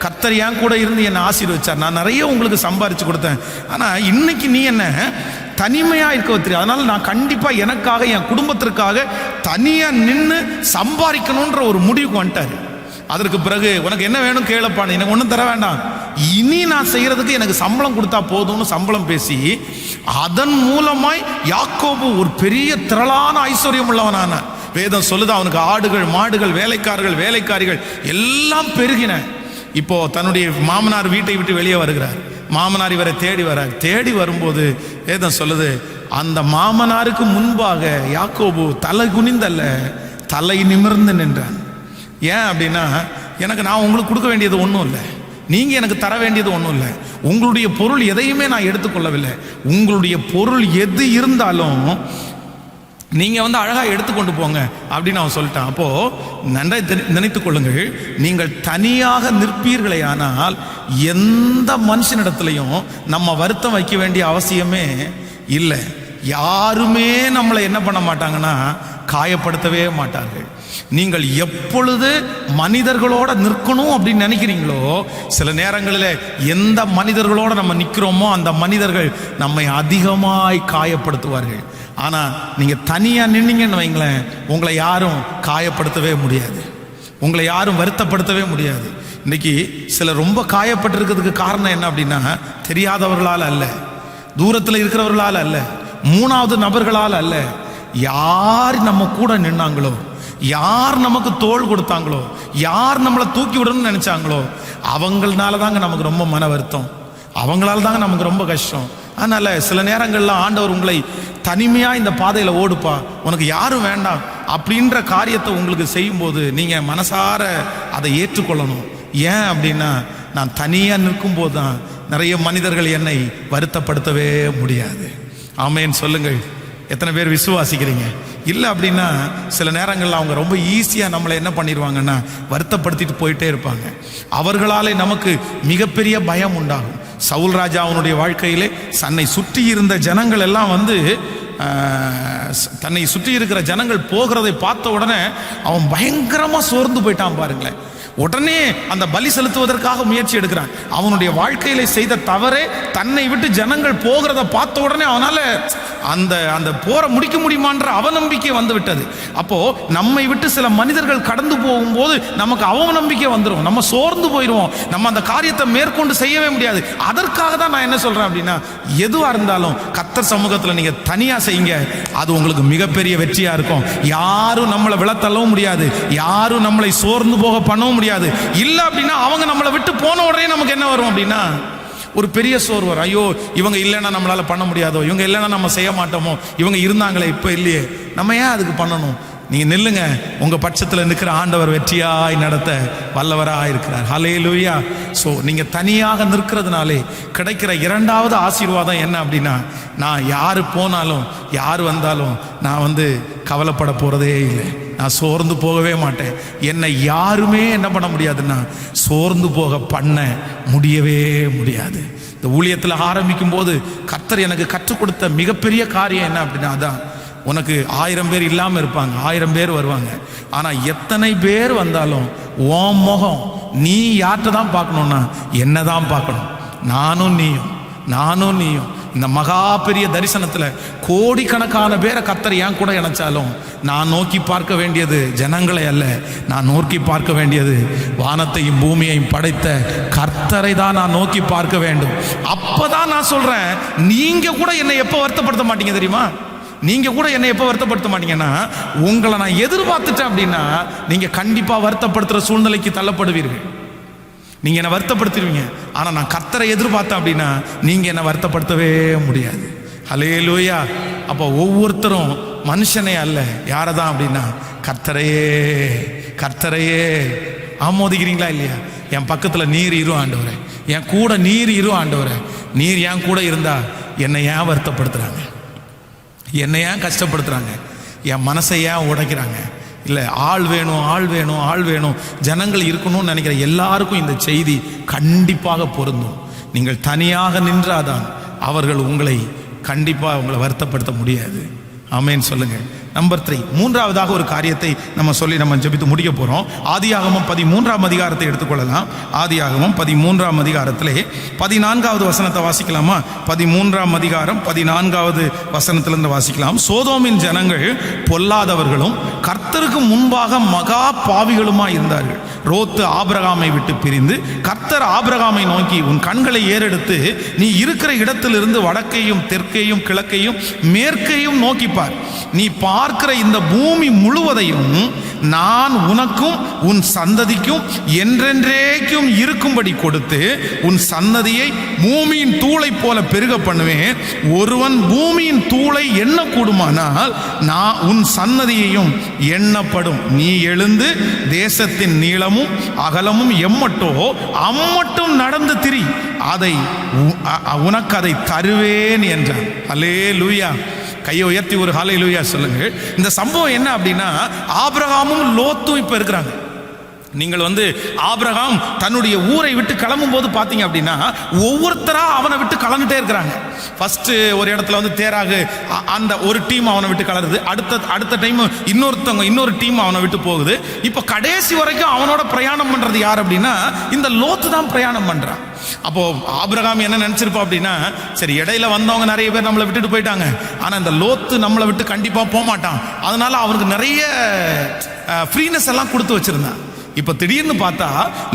கர்த்தர் என் கூட இருந்து என்னை ஆசீர்வதிச்சார், நான் நிறைய உங்களுக்கு சம்பாரிச்சு கொடுத்தேன். ஆனா இன்னைக்கு நீ என்ன தனிமையா இருக்க வைத்திரு. அதனால நான் கண்டிப்பா எனக்காக, என் குடும்பத்திற்காக தனியா நின்று சம்பாதிக்கணும்ன்ற ஒரு முடிவுக்கு வந்துட்டாரு. அதற்கு பிறகு உனக்கு என்ன வேணும் கேளப்பான்னு, எனக்கு ஒன்றும் தர வேண்டாம், இனி நான் செய்யறதுக்கு எனக்கு சம்பளம் கொடுத்தா போதும்னு சம்பளம் பேசி அதன் மூலமாய் யாக்கோபு ஒரு பெரிய திரளான ஐஸ்வர்யம் உள்ளவனான. வேதம் சொல்லுது, அவனுக்கு ஆடுகள், மாடுகள், வேலைக்காரர்கள், வேலைக்காரிகள் எல்லாம் பெருகின. இப்போ தன்னுடைய மாமனார் வீட்டை விட்டு வெளியே வருகிறார். மாமனார் இவரை தேடி வரார். தேடி வரும்போது வேதம் சொல்லுது, அந்த மாமனாருக்கு முன்பாக யாக்கோபு தலை குனிந்தல்ல, தலை நிமிர்ந்து நின்றான். ஏன் அப்படின்னா, நான் உங்களுக்கு கொடுக்க வேண்டியது ஒன்றும் இல்லை, நீங்க எனக்கு தர வேண்டியது ஒன்றும் இல்லை, உங்களுடைய பொருள் எதையுமே நான் எடுத்துக்கொள்ளவில்லை, உங்களுடைய பொருள் எது இருந்தாலும் நீங்க அழகா எடுத்துக்கொண்டு போங்க அப்படின்னு அவன் சொல்லிட்டான். அப்போ நன்றை நினைத்துக் கொள்ளுங்கள், நீங்கள் தனியாக நிற்பீர்களே ஆனால் எந்த மனுஷனிடத்திலையும் நம்ம வருத்தம் வைக்க வேண்டிய அவசியமே இல்லை. யாருமே நம்மளை என்ன பண்ண மாட்டாங்கன்னா காயப்படுத்தவே மாட்டார்கள். நீங்கள் எப்பொழுது மனிதர்களோட நிற்கணும் அப்படின்னு நினைக்கிறீங்களோ, சில நேரங்களில் எந்த மனிதர்களோட நம்ம நிற்கிறோமோ அந்த மனிதர்கள் நம்மை அதிகமாய் காயப்படுத்துவார்கள். ஆனால் நீங்கள் தனியாக நின்னீங்கன்னு வைங்களேன், உங்களை யாரும் காயப்படுத்தவே முடியாது, உங்களை யாரும் வருத்தப்படுத்தவே முடியாது. இன்னைக்கு சிலர் ரொம்ப காயப்பட்டிருக்கிறதுக்கு காரணம் என்ன அப்படின்னா, தெரியாதவர்களால் அல்ல, தூரத்தில் இருக்கிறவர்களால் அல்ல, மூணாவது நபர்களால் அல்ல, யார் நம்ம கூட நின்னாங்களோ, யார் நமக்கு தோள் கொடுத்தாங்களோ, யார் நம்மளை தூக்கி விடணும்னு நினைச்சாங்களோ அவங்களால தாங்க நமக்கு ரொம்ப மன வருத்தம், அவங்களால தாங்க நமக்கு ரொம்ப கஷ்டம். அதனால சில நேரங்கள்ல ஆண்டவர் உங்களை தனிமையா இந்த பாதையில ஓடுப்பா, உனக்கு யாரும் வேண்டாம் அப்படின்ற காரியத்தை உங்களுக்கு செய்யும்போது நீங்க மனசார அதை ஏற்றுக்கொள்ளணும். ஏன் அப்படின்னா, நான் தனியா நிற்கும் போதுதான் நிறைய மனிதர்கள் என்னை வருத்தப்படுத்தவே முடியாது. ஆமேன்னு சொல்லுங்கள். எத்தனை பேர் விசுவாசிக்கிறீங்க? இல்லை அப்படின்னா சில நேரங்களில் அவங்க ரொம்ப ஈஸியாக நம்மளை என்ன பண்ணிடுவாங்கன்னா வருத்தப்படுத்திட்டு போயிட்டே இருப்பாங்க. அவர்களாலே நமக்கு மிகப்பெரிய பயம் உண்டாகும். சவுல் ராஜா அவனுடைய வாழ்க்கையிலே தன்னை சுற்றி இருந்த ஜனங்கள் எல்லாம் தன்னை சுற்றி இருக்கிற ஜனங்கள் போகிறதை பார்த்த உடனே அவன் பயங்கரமா சோர்ந்து போயிட்டான் பாருங்களேன். உடனே அந்த பலி செலுத்துவதற்காக முயற்சி எடுக்கிறான். அவனுடைய வாழ்க்கையில செய்த தவறே தன்னை விட்டு ஜனங்கள் போகிறத பார்த்த உடனே அவனால அந்த போரை முடிக்க முடியுமான்ற அவநம்பிக்கை வந்து விட்டது. அப்போ நம்மை விட்டு சில மனிதர்கள் கடந்து போகும்போது நமக்கு அவநம்பிக்கை வந்துடும், நம்ம சோர்ந்து போயிடுவோம், நம்ம அந்த காரியத்தை மேற்கொண்டு செய்யவே முடியாது. அதற்காக தான் நான் என்ன சொல்றேன் அப்படின்னா, எதுவா இருந்தாலும் கர்த்தர் சமூகத்தில் நீங்க தனியா செய்யுங்க, அது உங்களுக்கு மிகப்பெரிய வெற்றியா இருக்கும். யாரும் நம்மளை விழத்தள்ளவும் முடியாது, யாரும் நம்மளை சோர்ந்து போக பண்ணவும் முடியாது. இல்ல அப்படின்னா அவங்க நம்மளை விட்டு போன உடனே நமக்கு என்ன வரும் அப்படின்னா ஒரு பெரிய சோர்வு வரும். ஐயோ இவங்க இல்லைன்னா நம்மளால பண்ண முடியாதோ, இவங்க இல்லைன்னா நம்ம செய்ய மாட்டோமோ, இவங்க இருந்தாங்களே இப்ப இல்லையே, நம்ம ஏன் அதுக்கு பண்ணணும்? நீங்க நில்லுங்க, உங்க பட்சத்தில் நிற்கிற ஆண்டவர் வெற்றியாய் நடத்த வல்லவராய் இருக்கிறார். ஹல்லேலூயா. ஸோ நீங்க தனியாக நிற்கிறதுனாலே கிடைக்கிற இரண்டாவது ஆசீர்வாதம் என்ன அப்படின்னா, நான் யாரு போனாலும் யார் வந்தாலும் நான் கவலைப்பட போறதே இல்லை, நான் சோர்ந்து போகவே மாட்டேன். என்னை யாருமே என்ன பண்ண முடியாதுன்னா சோர்ந்து போக பண்ண முடியவே முடியாது. இந்த ஊழியத்தில் ஆரம்பிக்கும் போது கர்த்தர் எனக்கு கற்றுக் கொடுத்த மிகப்பெரிய காரியம் என்ன அப்படின்னா, அதான் உனக்கு 1000 பேர் இல்லாமல் இருப்பாங்க, 1000 பேர் வருவாங்க. ஆனால் எத்தனை பேர் வந்தாலும் உன் முகம் நீ யார்கிட்ட தான் பார்க்கணும்னா என்ன தான் பார்க்கணும். நானும் நீயும் இந்த மகா பெரிய தரிசனத்தில் கோடிக்கணக்கான பேரை கர்த்தர் என் கூட இணைச்சாலும் நான் நோக்கி பார்க்க வேண்டியது ஜனங்களை அல்ல, நான் நோக்கி பார்க்க வேண்டியது வானத்தையும் பூமியையும் படைத்த கர்த்தரை தான் நான் நோக்கி பார்க்க வேண்டும். அப்பதான் நான் சொல்றேன், நீங்க கூட என்னை எப்போ வருத்தப்படுத்த மாட்டீங்க தெரியுமா? நீங்க கூட என்னை எப்போ வருத்தப்படுத்த மாட்டீங்கன்னா, உங்களை நான் எதிர்பார்த்துட்டேன் அப்படின்னா நீங்க கண்டிப்பா வருத்தப்படுத்துற சூழ்நிலைக்கு தள்ளப்படுவீர்கள். நீங்க என்ன வருத்தப்படுத்திடுவீங்க. ஆனா நான் கர்த்தரை எதிர்பார்த்தேன் அப்படின்னா நீங்க என்ன வருத்தப்படுத்தவே முடியாது. ஹல்லேலூயா. அப்போ ஒவ்வொருத்தரும் மனுஷனே அல்ல, யாரதான் அப்படின்னா கர்த்தரையே ஆமோதிக்கிறீங்களா இல்லையா? என் பக்கத்துல நீர் இரு ஆண்டவரே, என் கூட நீர் இரு ஆண்டவரே, நீர் என் கூட இருந்தா என்னை ஏன் வருத்தப்படுத்துறாங்க, என்னை ஏன் கஷ்டப்படுத்துறாங்க, என் மனசை ஏன் உடைக்கிறாங்க? இல்லை, ஆள் வேணும் ஜனங்கள் இருக்கணும்னு நினைக்கிற எல்லாருக்கும் இந்த செய்தி கண்டிப்பாக பொருந்தும். நீங்கள் தனியாக நின்றாதான் அவர்கள் உங்களை வருத்தப்படுத்த முடியாது. ஆமென் சொல்லுங்க. நம்பர் 3, மூன்றாவதாக ஒரு காரியத்தை நம்ம சொல்லி நம்ம ஜெபித்து முடிக்க போறோம். ஆதியாகமம் 13ஆம் அதிகாரத்தை எடுத்துக்கொள்ளலாம். ஆதியாகமம் 13ஆம் அதிகாரத்திலே 14வது வசனத்தை வாசிக்கலாமா? 13ஆம் அதிகாரம் 14வது வசனத்திலிருந்து வாசிக்கலாம். சோதோமின் ஜனங்கள் பொல்லாதவர்களும் கர்த்தருக்கு முன்பாக மகா பாவிகளுமாய் இருந்தார்கள். ரோத்து ஆபிரகாமை விட்டு பிரிந்து கர்த்தர் ஆபிரகாமை நோக்கி, உன் கண்களை ஏறெடுத்து நீ இருக்கிற இடத்திலிருந்து வடக்கையும் தெற்கையும் கிழக்கையும் மேற்கையும் நோக்கிப்பார். நீ பார்க்கிற இந்த பூமி முழுவதையும் நான் உனக்கும் உன் சந்ததிக்கும் என்றென்றைக்கும் இருக்கும்படி கொடுத்து உன் சந்ததியை பூமியின் தூளை போல பெருக பண்ணுவேன். ஒருவன் பூமியின் தூளை எண்ணக்கூடுமானால் நான் உன் சந்ததியையும் எண்ணப்படும். நீ எழுந்து தேசத்தின் நீளமும் அகலமும் எம்மட்டோ அம்மட்டும் நடந்து திரி, உனக்கு அதை தருவேன் என்றான். அல்லேலூயா. கையை உயர்த்தி ஒரு ஹல்லேலூயா சொல்லுங்க. இந்த சம்பவம் என்ன அப்படின்னா, ஆபிரகாமும் லோத்தும் இப்ப இருக்கிறாங்க. நீங்கள் ஆபிரகாம் தன்னுடைய ஊரை விட்டு கிளம்பும் போது பார்த்தீங்க அப்படின்னா ஒவ்வொருத்தரா அவனை விட்டு கலந்துட்டே இருக்கிறாங்க. ஃபர்ஸ்ட் ஒரு இடத்துல தேராகு அந்த ஒரு டீம் அவனை விட்டு கலருது, அடுத்த டைம் இன்னொரு டீம் அவனை விட்டு போகுது. இப்போ கடைசி வரைக்கும் அவனோட பிரயாணம் பண்றது யார் அப்படின்னா இந்த லோத்து தான் பிரயாணம் பண்றான். அப்போ ஆபிரகாம் என்ன நினைச்சிருப்பா அப்படின்னா, சரி இடையில வந்தவங்க நிறைய பேர் நம்மளை விட்டுட்டு போயிட்டாங்க, ஆனா இந்த லோத்து நம்மளை விட்டு கண்டிப்பா போக மாட்டான், அதனால அவனுக்கு நிறைய ஃப்ரீனஸ் எல்லாம் கொடுத்து வச்சிருந்தான். இப்ப திடீர்னு பார்த்தா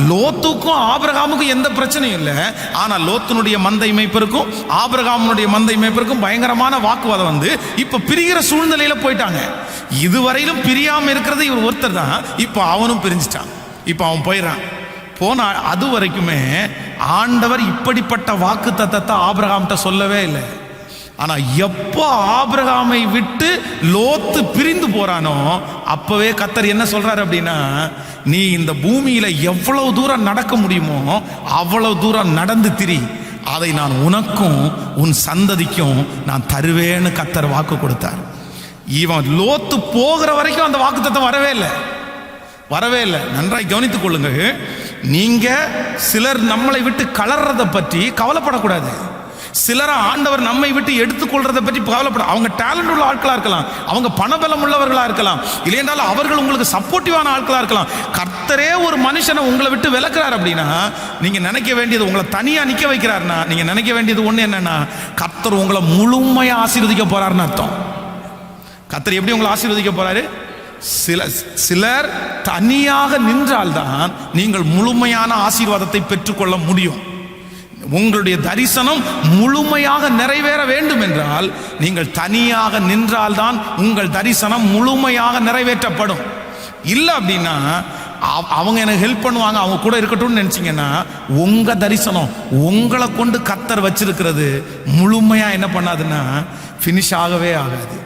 லோத்துக்கும் ஆபிரகாமுக்கும் எந்த பிரச்சனையும் இல்லை. ஆனா லோத்தினுடைய மந்தை மேய்ப்பருக்கும் ஆபிரகாமுடைய மந்தை மேய்ப்பருக்கும் பயங்கரமான வாக்குவாதம் வந்து இப்ப பிரிகிற சூழ்நிலையில போயிட்டாங்க. இதுவரையிலும் பிரியாம இருக்கிறது இவர் ஒருத்தர் தான். இப்ப அவனும் பிரிஞ்சிட்டான். இப்ப அவன் போயிடறான். போனா அது வரைக்குமே ஆண்டவர் இப்படிப்பட்ட வாக்கு தத்தத்தை ஆபிரகாம்கிட்ட சொல்லவே இல்லை. ஆனா எப்போ ஆபிரகாமை விட்டு லோத்து பிரிந்து போறானோ அப்பவே கர்த்தர் என்ன சொல்றாரு அப்படின்னா, நீ இந்த பூமியில எவ்வளவு தூரம் நடக்க முடியுமோ அவ்வளவு தூரம் நடந்து திரி, அதை நான் உனக்கும் உன் சந்ததிக்கும் நான் தருவேன்னு கர்த்தர் வாக்கு கொடுத்தார். இவன் லோத்து போகிற வரைக்கும் அந்த வாக்குத்தத்தம் வரவே இல்லை. நன்றாய் கவனித்துக் கொள்ளுங்க. நீங்க சிலர் நம்மளை விட்டு கலர்றதை பற்றி கவலைப்படக்கூடாது. சிலரை ஆண்டவர் நம்மை விட்டு எடுத்துக்கொள்றதை பற்றி கவலைப்பட. அவங்க டேலண்ட் உள்ள ஆட்களா இருக்கலாம், அவங்க பணபலம் உள்ளவர்களா இருக்கலாம், இல்லையென்றால் அவர்கள் உங்களுக்கு சப்போர்ட்டிவான ஆட்களா இருக்கலாம். கர்த்தரே ஒரு மனுஷனை உங்களை விட்டு விலக்குறார் அப்படின்னா நீங்க நினைக்க வேண்டியது, உங்களை தனியா நிக்க வைக்கிறாருன்னா நீங்க நினைக்க வேண்டியது ஒண்ணு என்னன்னா, கர்த்தர் உங்களை முழுமையா ஆசீர்வதிக்க போறாருன்னு அர்த்தம். கர்த்தர் எப்படி உங்களை ஆசீர்வதிக்க போறாரு? சிலர் தனியாக நின்றால்தான் நீங்கள் முழுமையான ஆசீர்வாதத்தை பெற்றுக்கொள்ள முடியும். உங்களுடைய தரிசனம் முழுமையாக நிறைவேற வேண்டும் என்றால் நீங்கள் தனியாக நின்றால்தான் உங்கள் தரிசனம் முழுமையாக நிறைவேற்றப்படும். இல்லை அப்படின்னா அவங்க எனக்கு ஹெல்ப் பண்ணுவாங்க, அவங்க கூட இருக்கட்டும்னு நினைச்சீங்கன்னா உங்க தரிசனம் உங்களை கொண்டு கர்த்தர் வச்சிருக்கிறது முழுமையா என்ன பண்ணாதுன்னா ஃபினிஷ் ஆகவே ஆகாது.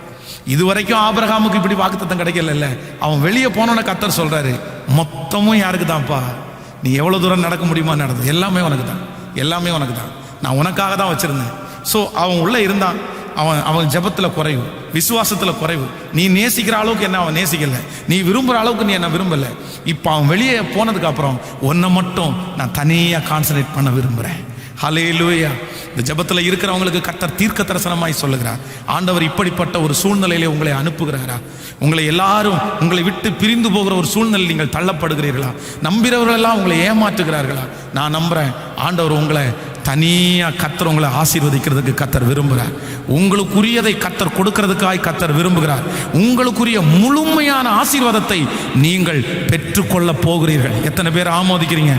இதுவரைக்கும் ஆபிரகாமுக்கு இப்படி வாக்குத்தத்தம் கிடைக்கல. அவன் வெளியே போனோன்னு கர்த்தர் சொல்றாரு, மொத்தமும் யாருக்கு தான்ப்பா, நீ எவ்வளவு தூரம் நடக்க முடியுமா நடந்தது, எல்லாமே உனக்கு தான், எல்லாமே உனக்கு தான், நான் உனக்காக தான் வச்சிருந்தேன். ஸோ அவன் உள்ள இருந்தான். அவன் ஜெபத்தில் குறைவு, விசுவாசத்தில் குறைவு. நீ நேசிக்கிற அளவுக்கு என்ன அவன் நேசிக்கல, நீ விரும்புகிற அளவுக்கு நீ என்ன விரும்பலை. இப்போ அவன் வெளியே போனதுக்கு அப்புறம் உன்னை மட்டும் நான் தனியாக கான்சன்ட்ரேட் பண்ண விரும்புகிறேன். ஹல்லேலூயா. இந்த ஜெபத்தில் இருக்கிறவங்களுக்கு கர்த்தர் தீர்க்க தரிசனமாய் சொல்லுகிறார், ஆண்டவர் இப்படிப்பட்ட ஒரு சூழ்நிலையிலே உங்களை அனுப்புகிறாரா? உங்களை எல்லாரும் உங்களை விட்டு பிரிந்து போகிற ஒரு சூழ்நிலை நீங்கள் தள்ளப்படுகிறீர்களா? நம்புகிறவர்கள் எல்லாம் உங்களை ஏமாற்றுகிறார்களா? நான் நம்புறேன் ஆண்டவர் உங்களை தனியாக கர்த்தர் உங்களை ஆசீர்வதிக்கிறதுக்கு கர்த்தர் விரும்புகிறார். உங்களுக்குரியதை கர்த்தர் கொடுக்கிறதுக்காய் கர்த்தர் விரும்புகிறார். உங்களுக்குரிய முழுமையான ஆசீர்வாதத்தை நீங்கள் பெற்றுக்கொள்ள போகிறீர்கள். எத்தனை பேர் ஆமோதிக்கிறீங்க?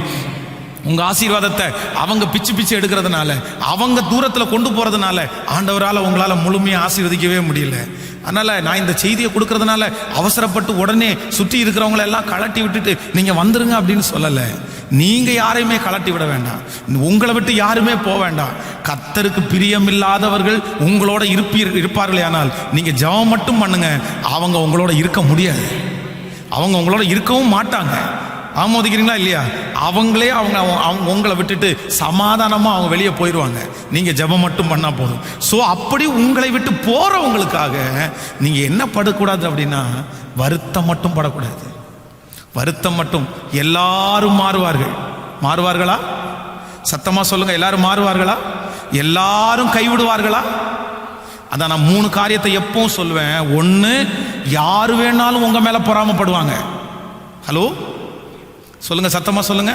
உங்க ஆசீர்வாதத்தை அவங்க பிச்சு பிச்சு எடுக்கிறதுனால, அவங்க தூரத்தில் கொண்டு போறதுனால ஆண்டவரால் உங்களால முழுமையாக ஆசீர்வதிக்கவே முடியல. அதனால நான் இந்த செய்தியை கொடுக்கறதுனால அவசரப்பட்டு உடனே சுற்றி இருக்கிறவங்களை எல்லாம் கலட்டி விட்டுட்டு நீங்க வந்துருங்க அப்படின்னு சொல்லலை. நீங்க யாரையுமே கலட்டி விட வேண்டாம், உங்களை விட்டு யாருமே போக வேண்டாம். கர்த்தருக்கு பிரியமில்லாதவர்கள் உங்களோட இருப்பார்களே, ஆனால் நீங்க ஜெபம் மட்டும் பண்ணுங்க, அவங்க உங்களோட இருக்க முடியாது, அவங்க உங்களோட இருக்கவும் மாட்டாங்க. ஆமோதிக்கிறீங்களா இல்லையா? அவங்களே அவங்க உங்களை விட்டுட்டு சமாதானமா அவங்க வெளியே போயிடுவாங்க. நீங்க ஜெபம் மட்டும் பண்ணா போதும். ஸோ அப்படி உங்களை விட்டு போறவங்களுக்காக நீங்க என்ன படக்கூடாது அப்படின்னா, வருத்தம் மட்டும் படக்கூடாது. வருத்தம் மட்டும். எல்லாரும் மாறுவார்களா? சத்தமா சொல்லுங்க, எல்லாரும் மாறுவார்களா? எல்லாரும் கைவிடுவார்களா? அதான் நான் 3 காரியத்தை எப்பவும் சொல்லுவேன். ஒன்று, யாரு வேணாலும் உங்க மேல பொறாமப்படுவாங்க. ஹலோ சொல்லுங்க, சத்தமா சொல்லுங்க.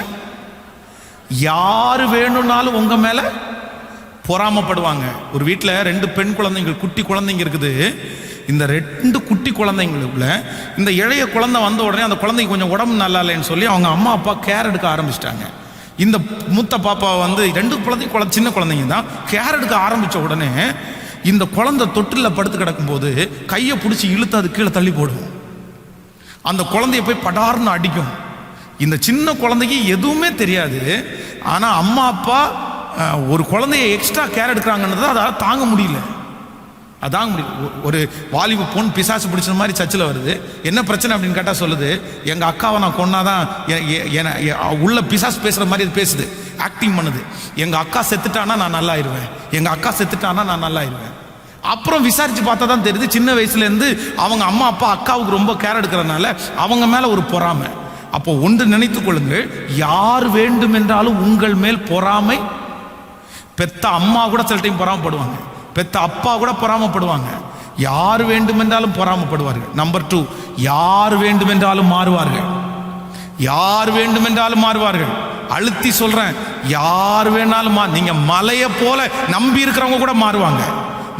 யாரு வேணும்னாலும் உங்க மேல பொறாமப்படுவாங்க. ஒரு வீட்டில் 2 பெண் குழந்தைங்க, குட்டி குழந்தைங்க இருக்குது. இந்த 2 குட்டி குழந்தைங்களுக்குள்ள இந்த இளைய குழந்தை வந்த உடனே அந்த குழந்தைக்கு கொஞ்சம் உடம்பு நல்லா இல்லைன்னு சொல்லி அவங்க அம்மா அப்பா கேர் எடுக்க ஆரம்பிச்சிட்டாங்க. இந்த மூத்த பாப்பா வந்து 2 குழந்தை சின்ன குழந்தைங்க தான், கேர் எடுக்க ஆரம்பிச்ச உடனே இந்த குழந்தை தொட்டில் படுத்து கிடக்கும் போது கையை பிடிச்சி இழுத்து அது கீழே தள்ளி போடும். அந்த குழந்தைய போய் படார்னு அடிக்கும். இந்த சின்ன குழந்தைக்கு எதுவுமே தெரியாது. ஆனா அம்மா அப்பா ஒரு குழந்தைய எக்ஸ்ட்ரா கேர் எடுக்கிறாங்கன்றது அதால தாங்க முடியல. ஒரு வாலிபு பொண்ணு பிசாசு பிடிச்ச மாதிரி சர்ச்சில் வருது. என்ன பிரச்சனை அப்படின்னு கேட்டால் சொல்லுது, எங்கள் அக்காவை நான் கொன்னாதான் உள்ள பிசாசு பேசுகிற மாதிரி அது பேசுது, ஆக்டிங் பண்ணுது. எங்கள் அக்கா செத்துட்டானா நான் நல்லா ஆயிடுவேன், எங்கள் அக்கா செத்துட்டானா நான் நல்லா ஆயிடுவேன். அப்புறம் விசாரித்து பார்த்தா தான் தெரியுது, சின்ன வயசுலேருந்து அவங்க அம்மா அப்பா அக்காவுக்கு ரொம்ப கேர் எடுக்கிறதுனால அவங்க மேலே ஒரு பொறாமை. அப்போ ஒன்று நினைத்துக் கொள்ளுங்கள், யார் வேண்டும் என்றாலும் உங்கள் மேல் பொறாமை. பெத்த அம்மா கூட சில டைம் பொறாமப்படுவாங்க, பெத்த அப்பா கூட பொறாமப்படுவாங்க. யார் வேண்டும் என்றாலும் பொறாமப்படுவார்கள். நம்பர் 2, யார் வேண்டும் என்றாலும் மாறுவார்கள். யார் வேண்டும் என்றாலும் மாறுவார்கள். அழுத்தி சொல்றேன், யார் வேணாலும் நீங்க மலையை போல நம்பி இருக்கிறவங்க கூட மாறுவாங்க.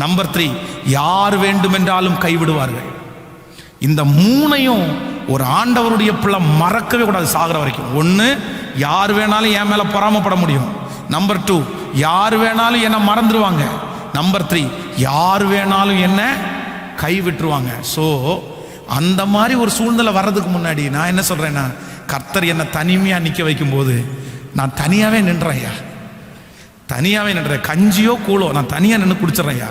நம்பர் 3, யார் வேண்டும் என்றாலும் கைவிடுவார்கள். இந்த 3ஐயும் ஒரு ஆண்டவருடைய பிள்ளை மறக்கவே கூடாது சாகிற வரைக்கும். ஒன்று, யார் வேணாலும் என் மேலே பொறாமப்பட முடியும். நம்பர் 2, யார் வேணாலும் என்னை மறந்துடுவாங்க. நம்பர் 3, யார் வேணாலும் என்ன கை விட்டுருவாங்க. ஸோ அந்த மாதிரி ஒரு சூழ்நிலை வர்றதுக்கு முன்னாடி நான் என்ன சொல்கிறேன்னா, கர்த்தர் என்னை தனிமையாக நிற்க வைக்கும்போது நான் தனியாகவே நின்றேன்யா, தனியாகவே நின்றேன். கஞ்சியோ கூழோ நான் தனியாக நின்று குடிச்சிட்றேன்யா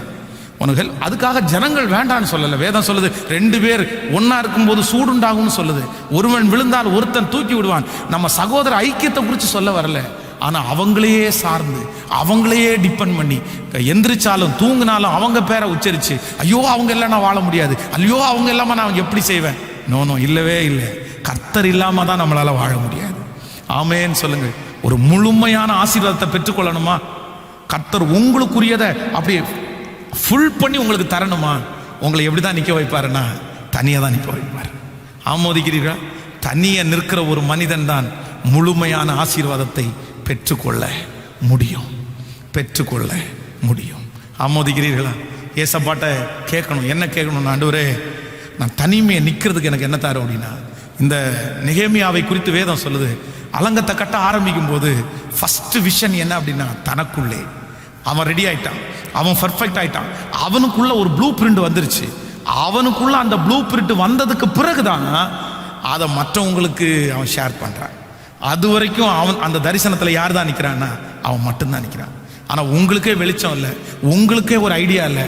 உனக்கு. அதுக்காக ஜனங்கள் வேண்டான்னு சொல்லலை. வேதம் சொல்லுது 2 பேர் ஒன்றா இருக்கும்போது சூடுண்டாகும்னு சொல்லுது. ஒருவன் விழுந்தால் ஒருத்தன் தூக்கி விடுவான். நம்ம சகோதர ஐக்கியத்தை குறித்து சொல்ல வரல, ஆனால் அவங்களையே சார்ந்து அவங்களையே டிபெண்ட் பண்ணி எந்திரிச்சாலும் தூங்கினாலும் அவங்க பேரை உச்சரித்து, ஐயோ அவங்க எல்லாம் நான் வாழ முடியாது, ஐயோ அவங்க இல்லாமல் நான் எப்படி செய்வேன்? நோ, இல்லவே இல்லை. கர்த்தர் இல்லாமல் தான் நம்மளால் வாழ முடியாது. ஆமேன்னு சொல்லுங்கள். ஒரு முழுமையான ஆசீர்வாதத்தை பெற்றுக்கொள்ளணுமா? கர்த்தர் உங்களுக்குரியதை அப்படியே ஃபுல் பண்ணி உங்களுக்கு தரணுமா? உங்களை எப்படி தான் நிற்க வைப்பாருன்னா, தனியாக தான் நிற்க வைப்பார். ஆமோதிக்கிறீர்களா? தனியாக நிற்கிற ஒரு மனிதன் தான் முழுமையான ஆசீர்வாதத்தை பெற்றுக்கொள்ள முடியும், பெற்றுக்கொள்ள முடியும். ஆமோதிக்கிறீர்களா? ஏசப்பாட்ட கேட்கணும். என்ன கேட்கணும்? ஆண்டவரே, நான் தனிமையை நிற்கிறதுக்கு எனக்கு என்ன தரும் அப்படின்னா, இந்த நெகேமியாவை குறித்து வேதம் சொல்லுது, அலங்கத்தை கட்ட ஆரம்பிக்கும் போது ஃபர்ஸ்ட் விஷன் என்ன அப்படின்னா, தனக்குள்ளே அவன் ரெடி ஆயிட்டான், அவன் பர்ஃபெக்ட் ஆயிட்டான், அவனுக்குள்ள ஒரு ப்ளூ பிரிண்ட் வந்துருச்சு. அவனுக்குள்ள அந்த ப்ளூ பிரிண்ட் வந்ததுக்கு பிறகுதான் அதை மற்றவங்களுக்கு அவன் ஷேர் பண்றான். அது வரைக்கும் அவன் அந்த தரிசனத்தில் யார் தான் நிற்கிறான்னா, அவன் மட்டும்தான் நிற்கிறான். ஆனால் உங்களுக்கே வெளிச்சம் இல்லை, உங்களுக்கே ஒரு ஐடியா இல்லை,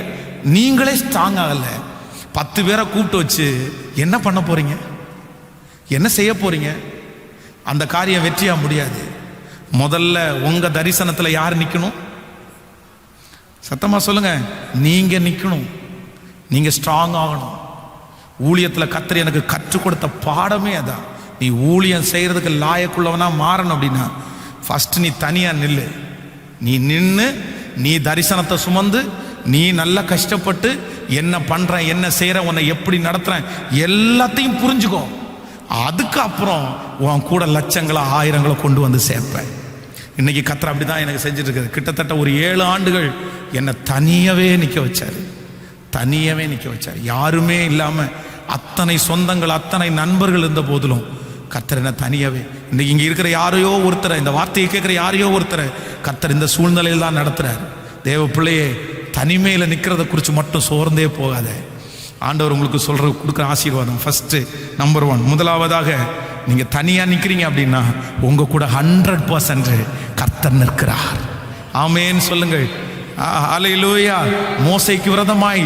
நீங்களே ஸ்ட்ராங் ஆகலை. 10 பேரை கூப்பிட்டு வச்சு என்ன பண்ண போறீங்க? என்ன செய்ய போறீங்க? அந்த காரியம் வெற்றியா முடியாது. முதல்ல உங்க தரிசனத்தில் யார் நிற்கணும்? சத்தமா சொல்லுங்க. நீங்க நிற்கணும், நீங்க ஸ்ட்ராங் ஆகணும். ஊழியத்தில் கர்த்தர் எனக்கு கற்றுக் கொடுத்த பாடமே அதான். நீ ஊழியம் செய்யறதுக்கு லாயக்குள்ளவனா மாறணும் அப்படின்னா ஃபர்ஸ்ட் நீ தனியா நில்லு. நீ நின்று நீ தரிசனத்தை சுமந்து நீ நல்லா கஷ்டப்பட்டு என்ன பண்ற, என்ன செய்யற, உன்னை எப்படி நடத்துறேன் எல்லாத்தையும் புரிஞ்சுக்கோ. அதுக்கப்புறம் உன் கூட லட்சங்களை ஆயிரங்களை கொண்டு வந்து சேர்ப்பேன். இன்னைக்கு கர்த்தர் அப்படிதான் எனக்கு செஞ்சுட்டு இருக்காரு. கிட்டத்தட்ட ஒரு 7 ஆண்டுகள் என்னை தனியாவே நிற்க வச்சாரு, தனியாவே நிற்க வச்சாரு. யாருமே இல்லாம அத்தனை சொந்தங்கள் அத்தனை நண்பர்கள் இருந்த போதிலும் கர்த்தர் என்ன தனியாவே, இன்னைக்கு இங்கே இருக்கிற யாரையோ ஒருத்தரை, இந்த வார்த்தையை கேட்குற யாரையோ ஒருத்தரை கர்த்தர் இந்த சூழ்நிலையில் தான் நடத்துறாரு. தேவ பிள்ளையே, தனிமையில் நிற்கிறத குறித்து மட்டும் சோர்ந்தே போகாத. ஆண்டவர் உங்களுக்கு கொடுக்குற ஆசீர்வாதம் ஃபர்ஸ்ட் நம்பர் 1, முதலாவதாக நீங்கள் தனியாக நிற்கிறீங்க அப்படின்னா உங்கள் கூட 100% கர்த்தர் நிற்கிறார். ஆமேன்னு சொல்லுங்கள். அல்லேலூயா. மோசேக்கு விரோதமாய்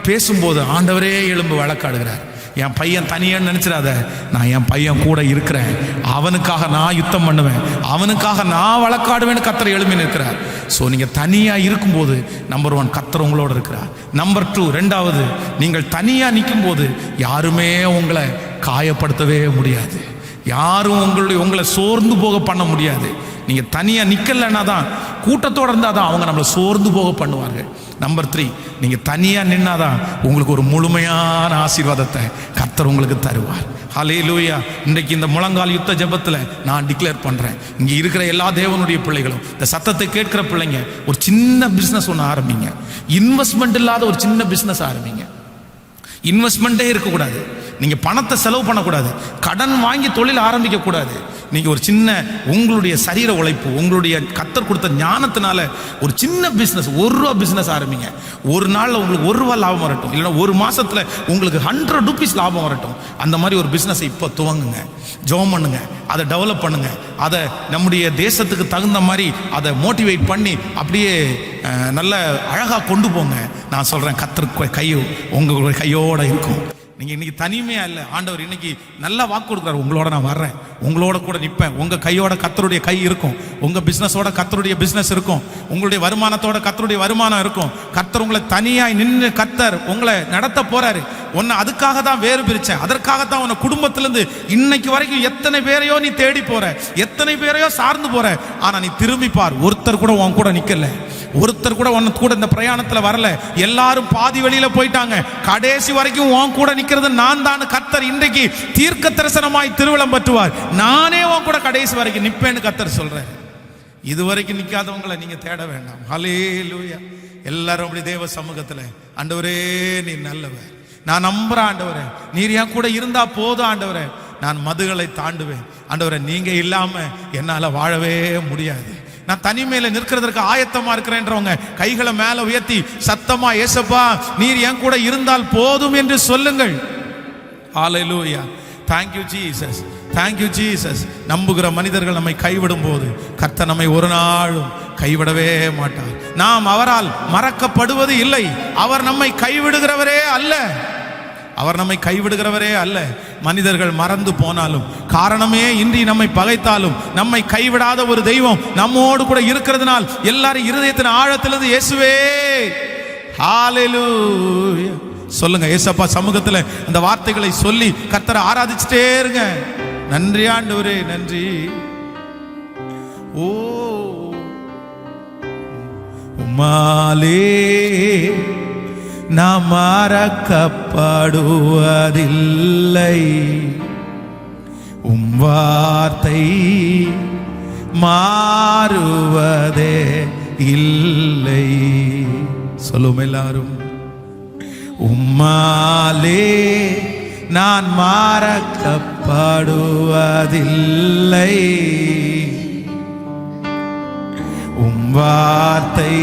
பேசும்போது ஆண்டவரே எழும்பு வழக்காடுகிறார். என் பையன் தனியான்னு நினைச்சிடாத, நான் என் பையன் கூட இருக்கிறேன், அவனுக்காக நான் யுத்தம் பண்ணுவேன், அவனுக்காக நான் வழக்காடுவேன்னு கர்த்தர் எழும்பி நிற்கிறார். ஸோ நீங்கள் தனியாக இருக்கும்போது நம்பர் 1 கர்த்தர் உங்களோட இருக்கிறார். நம்பர் 2, ரெண்டாவது, நீங்கள் தனியாக நிற்கும் போது யாருமே உங்களை காயப்படுத்தவே முடியாது, யாரும் உங்களை சோர்ந்து போக பண்ண முடியாது. நீங்கள் தனியாக நிற்கலைன்னா தான், கூட்டத்தோடு இருந்தால் தான் அவங்க நம்மளை சோர்ந்து போக பண்ணுவார்கள். நம்பர் 3, நீங்கள் தனியாக நின்னாதான் உங்களுக்கு ஒரு முழுமையான ஆசீர்வாதத்தை கர்த்தர் உங்களுக்கு தருவார். ஹல்லேலூயா. இன்றைக்கு இந்த முழங்கால் யுத்த ஜெபத்தில் நான் டிக்ளேர் பண்ணுறேன், இங்கே இருக்கிற எல்லா தேவனுடைய பிள்ளைகளும், இந்த சத்தத்தை கேட்கிற பிள்ளைங்க, ஒரு சின்ன பிஸ்னஸ் ஒன்று ஆரம்பிங்க. இன்வெஸ்ட்மெண்ட் இல்லாத ஒரு சின்ன பிஸ்னஸ் ஆரம்பிங்க. இன்வெஸ்ட்மெண்ட்டே இருக்கக்கூடாது, நீங்கள் பணத்தை செலவு பண்ணக்கூடாது, கடன் வாங்கி தொழில் ஆரம்பிக்கக்கூடாது. நீங்கள் ஒரு சின்ன உங்களுடைய சரீர உழைப்பு, உங்களுடைய கர்த்தர் கொடுத்த ஞானத்தினால ஒரு சின்ன பிஸ்னஸ், ₹1 பிஸ்னஸ் ஆரம்பிங்க. ஒரு நாளில் உங்களுக்கு ₹1 லாபம் வரட்டும், இல்லைன்னா ஒரு மாதத்தில் உங்களுக்கு ₹100 லாபம் வரட்டும். அந்த மாதிரி ஒரு பிஸ்னஸை இப்போ துவங்குங்க, ஜெபம் பண்ணுங்க, அதை டெவலப் பண்ணுங்க, அதை நம்முடைய தேசத்துக்கு தகுந்த மாதிரி அதை மோட்டிவேட் பண்ணி அப்படியே நல்ல அழகாக கொண்டு போங்க. நான் சொல்கிறேன், கர்த்தர் கை உங்களுடைய கையோடு இருக்கும். நீங்கள் இன்னைக்கு தனிமையாக இல்லை, ஆண்டவர் இன்னைக்கு நல்லா வாக்கு கொடுக்குறாரு, உங்களோட நான் வர்றேன், உங்களோட கூட நிற்பேன், உங்கள் கையோட கர்த்தருடைய கை இருக்கும், உங்கள் பிஸ்னஸோட கர்த்தருடைய பிஸ்னஸ் இருக்கும், உங்களுடைய வருமானத்தோட கர்த்தருடைய வருமானம் இருக்கும். கர்த்தர் உங்களை தனியாய் நின்று கர்த்தர் உங்களை நடத்த போறாரு. உன்னை அதுக்காக தான் வேறு பிரிச்சேன், அதற்காகத்தான் உன்னை குடும்பத்திலிருந்து இன்னைக்கு வரைக்கும் எத்தனை பேரையோ நீ தேடி போற, எத்தனை பேரையோ சார்ந்து போற. ஆனா நீ திரும்பி பார், ஒருத்தர் கூட உன் கூட நிக்கல, ஒருத்தர் கூட உன்னை கூட இந்த பிரயாணத்துல வரல, எல்லாரும் பாதி வெளியில போயிட்டாங்க. கடைசி வரைக்கும் உன் கூட நிக்கிறது நான் தான். கர்த்தர் இன்றைக்கு தீர்க்க தரிசனமாய் திருவிழம் பற்றுவார். நானே உன் கூட கடைசி வரைக்கும் நிப்பேன்னு கர்த்தர் சொல்றேன். இதுவரைக்கும் நிக்காதவங்களை நீங்க தேட வேண்டாம். ஹல்லேலூயா. எல்லாரும் அப்படி தேவ சமூகத்துல, ஆண்டவரே நீ நல்லவர், நான் நம்புறேன் ஆண்டவரே, நீர் என் கூட இருந்தா போதும் ஆண்டவரே, நான் மதுகளை தாண்டுவேன் ஆண்டவரே. நீங்க இல்லாம என்னால வாழவே முடியாது. நான் தனிமையில நிற்கிறதற்கு ஆயத்தமா இருக்கிறேன்றவங்க கைகளை மேல உயர்த்தி சத்தமா, ஏசப்பா நீர் என் கூட இருந்தால் போதும் என்று சொல்லுங்கள். ஹல்லேலூயா. Thank you Jesus. Thank you Jesus. நம்புகிற மனிதர்கள் நம்மை கைவிடும் போது கர்த்தர் நம்மை ஒரு நாளும் கைவிடவே மாட்டார். நாம் அவரால் மறக்கப்படுவது இல்லை. அவர் நம்மை கைவிடுகிறவரே அல்ல. அவர் நம்மை கைவிடுகிறவரே அல்ல. மனிதர்கள் மறந்து போனாலும், காரணமே இன்றி நம்மை பகைத்தாலும், நம்மை கைவிடாத ஒரு தெய்வம் நம்மோடு கூட இருக்கிறதுனால் எல்லாரும் இருதயத்தின் ஆழத்திலிருந்து இயேசுவே ஹல்லேலூயா சொல்லுங்க. ஏசப்பா சமூகத்தில் அந்த வார்த்தைகளை சொல்லி கர்த்தரை ஆராதிச்சுட்டே இருங்க. நன்றி ஆண்டவரே, நன்றி. ஓ உம்மாலே நாம் மறக்கப்படுவதில்லை, உம் வார்த்தை மாறுவதே இல்லை. சொல்லுவோம் எல்லாரும். உம்மாலே நான் மறக்கப்படுவதில்லை, உம் வார்த்தை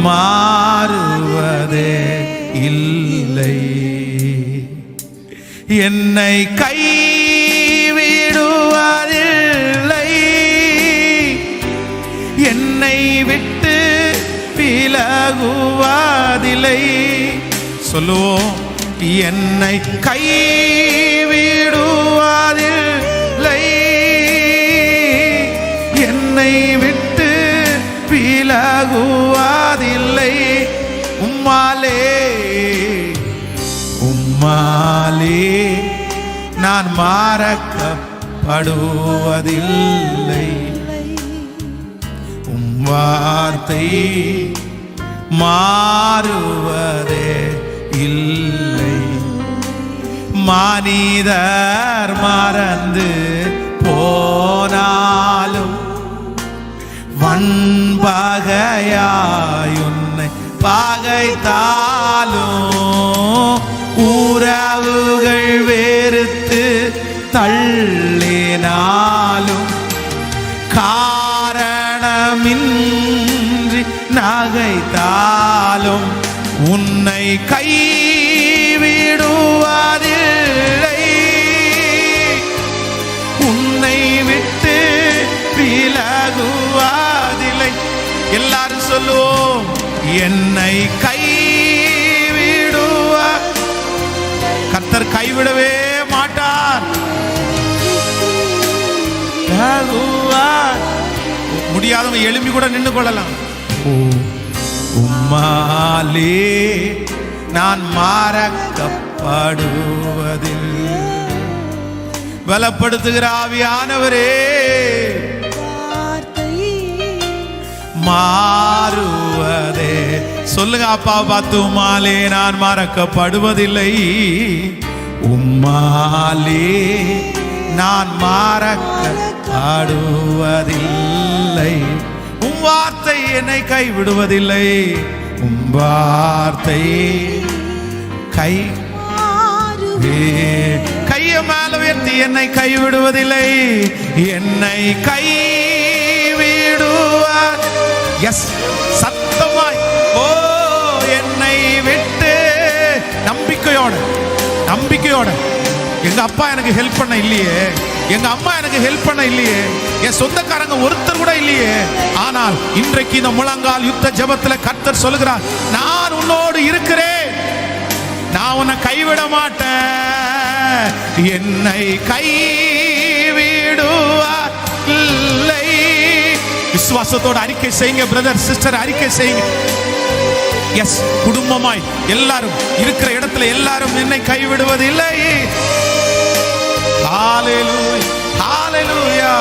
மாறுவதே இல்லை. என்னை கைவிடுவதில்லை, என்னை விட்டு விலகுவதில்லை. சொல்லுவோம். என்னை கைவிடுவதில்லை, என்னை விட்டு விலகுவதில்லை. உம்மாலே உம்மாலே நான் மறக்கப்படுவதில்லை, உம் வார்த்தை மாறுவதே இல்லை. மனிதர் மறந்து போனாலும், வன்பகையாய் உன்னை பகைத்தாலும், உறவுகள் வெறுத்து தள்ளினாலும், காரணமின்றி நகைத்தாலும், உன்னை கைவிடுவதில்லை, உன்னை விட்டு விலகுவதில்லை. எல்லாரும் சொல்லுவோம். என்னை கைவிடுவ கர்த்தர் கைவிடவே மாட்டார். முடியாதவங்க எழும்பி கூட நின்று கொள்ளலாம். உம்மாலே நான் மறக்கப்படுவதில் பலப்படுத்துகிற ஆவியானவரே, மாறுவதே. சொல்லுங்க அப்பா பார்த்து. உம்மாலே நான் மறக்கப்படுவதில்லை, உம்மாலே நான் மறக்கப்படுவதில்லை, உம் வார்த்தை என்னை கைவிடுவதில்லை, உம் வார்த்தை கையை மேல உயர்த்தி என்னை கைவிடுவதில்லை, என்னை கைவிடுவார். எஸ் சத்தமாய். ஓ என்னை விட்டு நம்பிக்கையோட எங்க அப்பா எனக்கு ஹெல்ப் பண்ண இல்லையே, எங்க அம்மா எனக்கு ஹெல்ப் பண்ண இல்லையே, என் சொந்தக்காரங்க ஒருத்தர் கூட இல்லையே, ஆனால் இன்றைக்கு இந்த முழங்கால் யுத்த ஜெபத்தில் கர்த்தர் சொல்லுகிறார், நான் உன்னோடு இருக்கிறேன், நான் உன்னை கைவிட மாட்டேன், என்னை கைவிடுவார் இல்லை. விசுவாசத்தோடு அறிக்கை செய்யுங்க பிரதர் சிஸ்டர், அறிக்கை செய்யுங்க. எஸ் குடும்பமாய் எல்லாரும் இருக்கிற இடத்துல எல்லாரும் என்னை கைவிடுவதில்லை. ஹல்லேலூயா ஹல்லேலூயா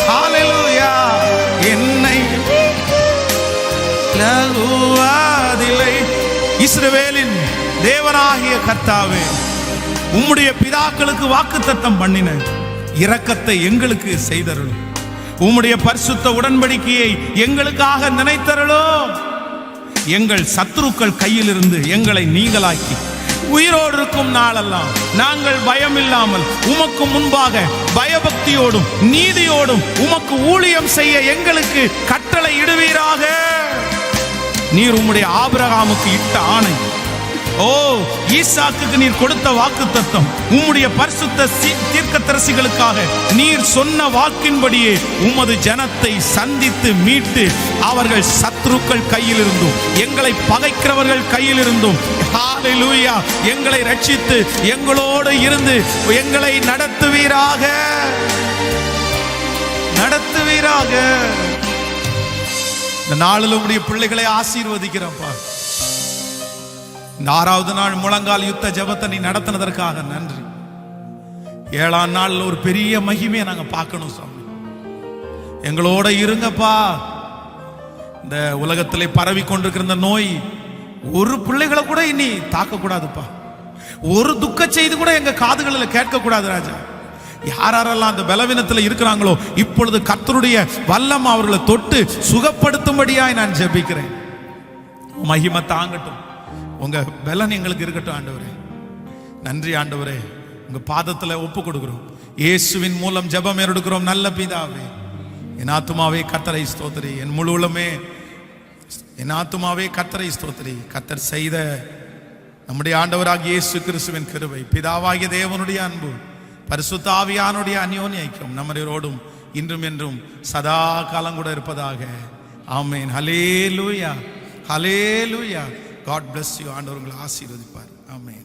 ஹல்லேலூயா. என்னை விலகுவதில்லை. இஸ்ரவேலின் தேவனாகிய கர்த்தாவே, உம்முடைய பிதாக்களுக்கு வாக்குத்தத்தம் பண்ணின இரக்கத்தை எங்களுக்கு செய்தருளும், உம்முடைய பரிசுத்த உடன்படிக்கையை எங்களுக்காக நினைத்தருளும். எங்கள் சத்துருக்கள் கையிலிருந்து எங்களை நீங்களாக்கி உயிரோடு இருக்கும் நாளெல்லாம் நாங்கள் பயம் இல்லாமல் உமக்கு முன்பாக பயபக்தியோடும் நீதியோடும் உமக்கு ஊழியம் செய்ய எங்களுக்கு கட்டளை இடுவீராக. நீர் உம்முடைய ஆபிரகாமுக்கு இட்ட ஆணை, ஓ ஈசாக்குக்கு நீர் கொடுத்த வாக்குத்தத்தம், உம்முடைய பரிசுத்த தீர்க்கதரிசிகளுக்காக நீர் சொன்ன வாக்கின்படியே உமது ஜனத்தை சந்தித்து மீட்டு அவர்கள் சத்துருக்கள் கையில் இருந்தும் எங்களை பகைக்கிறவர்கள் கையில் இருந்தும் ஹல்லேலூயா எங்களை ரட்சித்து எங்களோடு இருந்து எங்களை நடத்துவீராக. இந்த நாளில் உம்முடைய பிள்ளைகளை ஆசீர்வதிக்கிறப்பா. இந்த 6வது நாள் முழங்கால் யுத்த ஜெபத்தை நீ நடத்தினதற்காக நன்றி. 7ஆம் நாள் ஒரு பெரிய மகிமையை நாங்க பார்க்கணும் சாமி. எங்களோட இருங்கப்பா. இந்த உலகத்திலே பரவி கொண்டிருக்கிற இந்த நோய் ஒரு பிள்ளைகளை கூட இனி தாக்க கூடாதுப்பா. ஒரு துக்க செய்தி கூட எங்க காதுகளில் கேட்க கூடாது ராஜா. யாரெல்லாம் அந்த பலவீனத்தில் இருக்கிறாங்களோ இப்பொழுது கர்த்தருடைய வல்லம் அவர்களை தொட்டு சுகப்படுத்தும்படியாய் நான் ஜெபிக்கிறேன். மகிமை தாங்கட்டும், உங்க பலன் எங்களுக்கு இருக்கட்டும் ஆண்டவரே. நன்றி ஆண்டவரே, உங்க பாதத்துல ஒப்பு கொடுக்கிறோம். இயேசுவின் மூலம் ஜெபம் எடுக்கிறோம் நல்ல பிதாவே. என் ஆத்துமாவே கர்த்தரை ஸ்தோத்திரி, என் முழு உள்ளமே என் ஆத்துமாவே கர்த்தரை ஸ்தோத்திரி. கர்த்தர் செய்த நம்முடைய ஆண்டவராகிய இயேசு கிறிஸ்துவின் கிருபை, பிதாவாகிய தேவனுடைய அன்பு, பரிசுத்த ஆவியானுடைய அந்யோன்ய ஐக்கியம் நம்மரோடும் இன்றும் என்றும் சதா காலம் கூட இருப்பதாக. ஆமென். ஹல்லேலூயா, ஹல்லேலூயா. God bless you. ஆண்டவர் உங்களை ஆசீர்வதிப்பார். ஆமென்.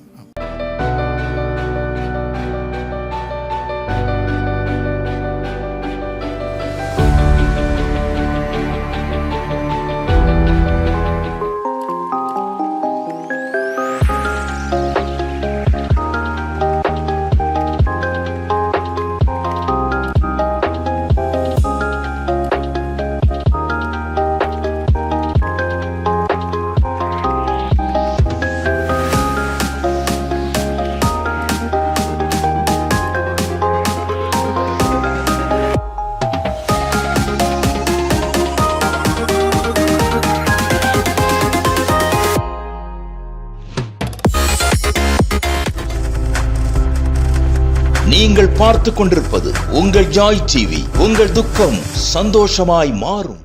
நீங்கள் பார்த்துக் கொண்டிருப்பது உங்கள் ஜாய் டிவி. உங்கள் துக்கம் சந்தோஷமாய் மாறும்.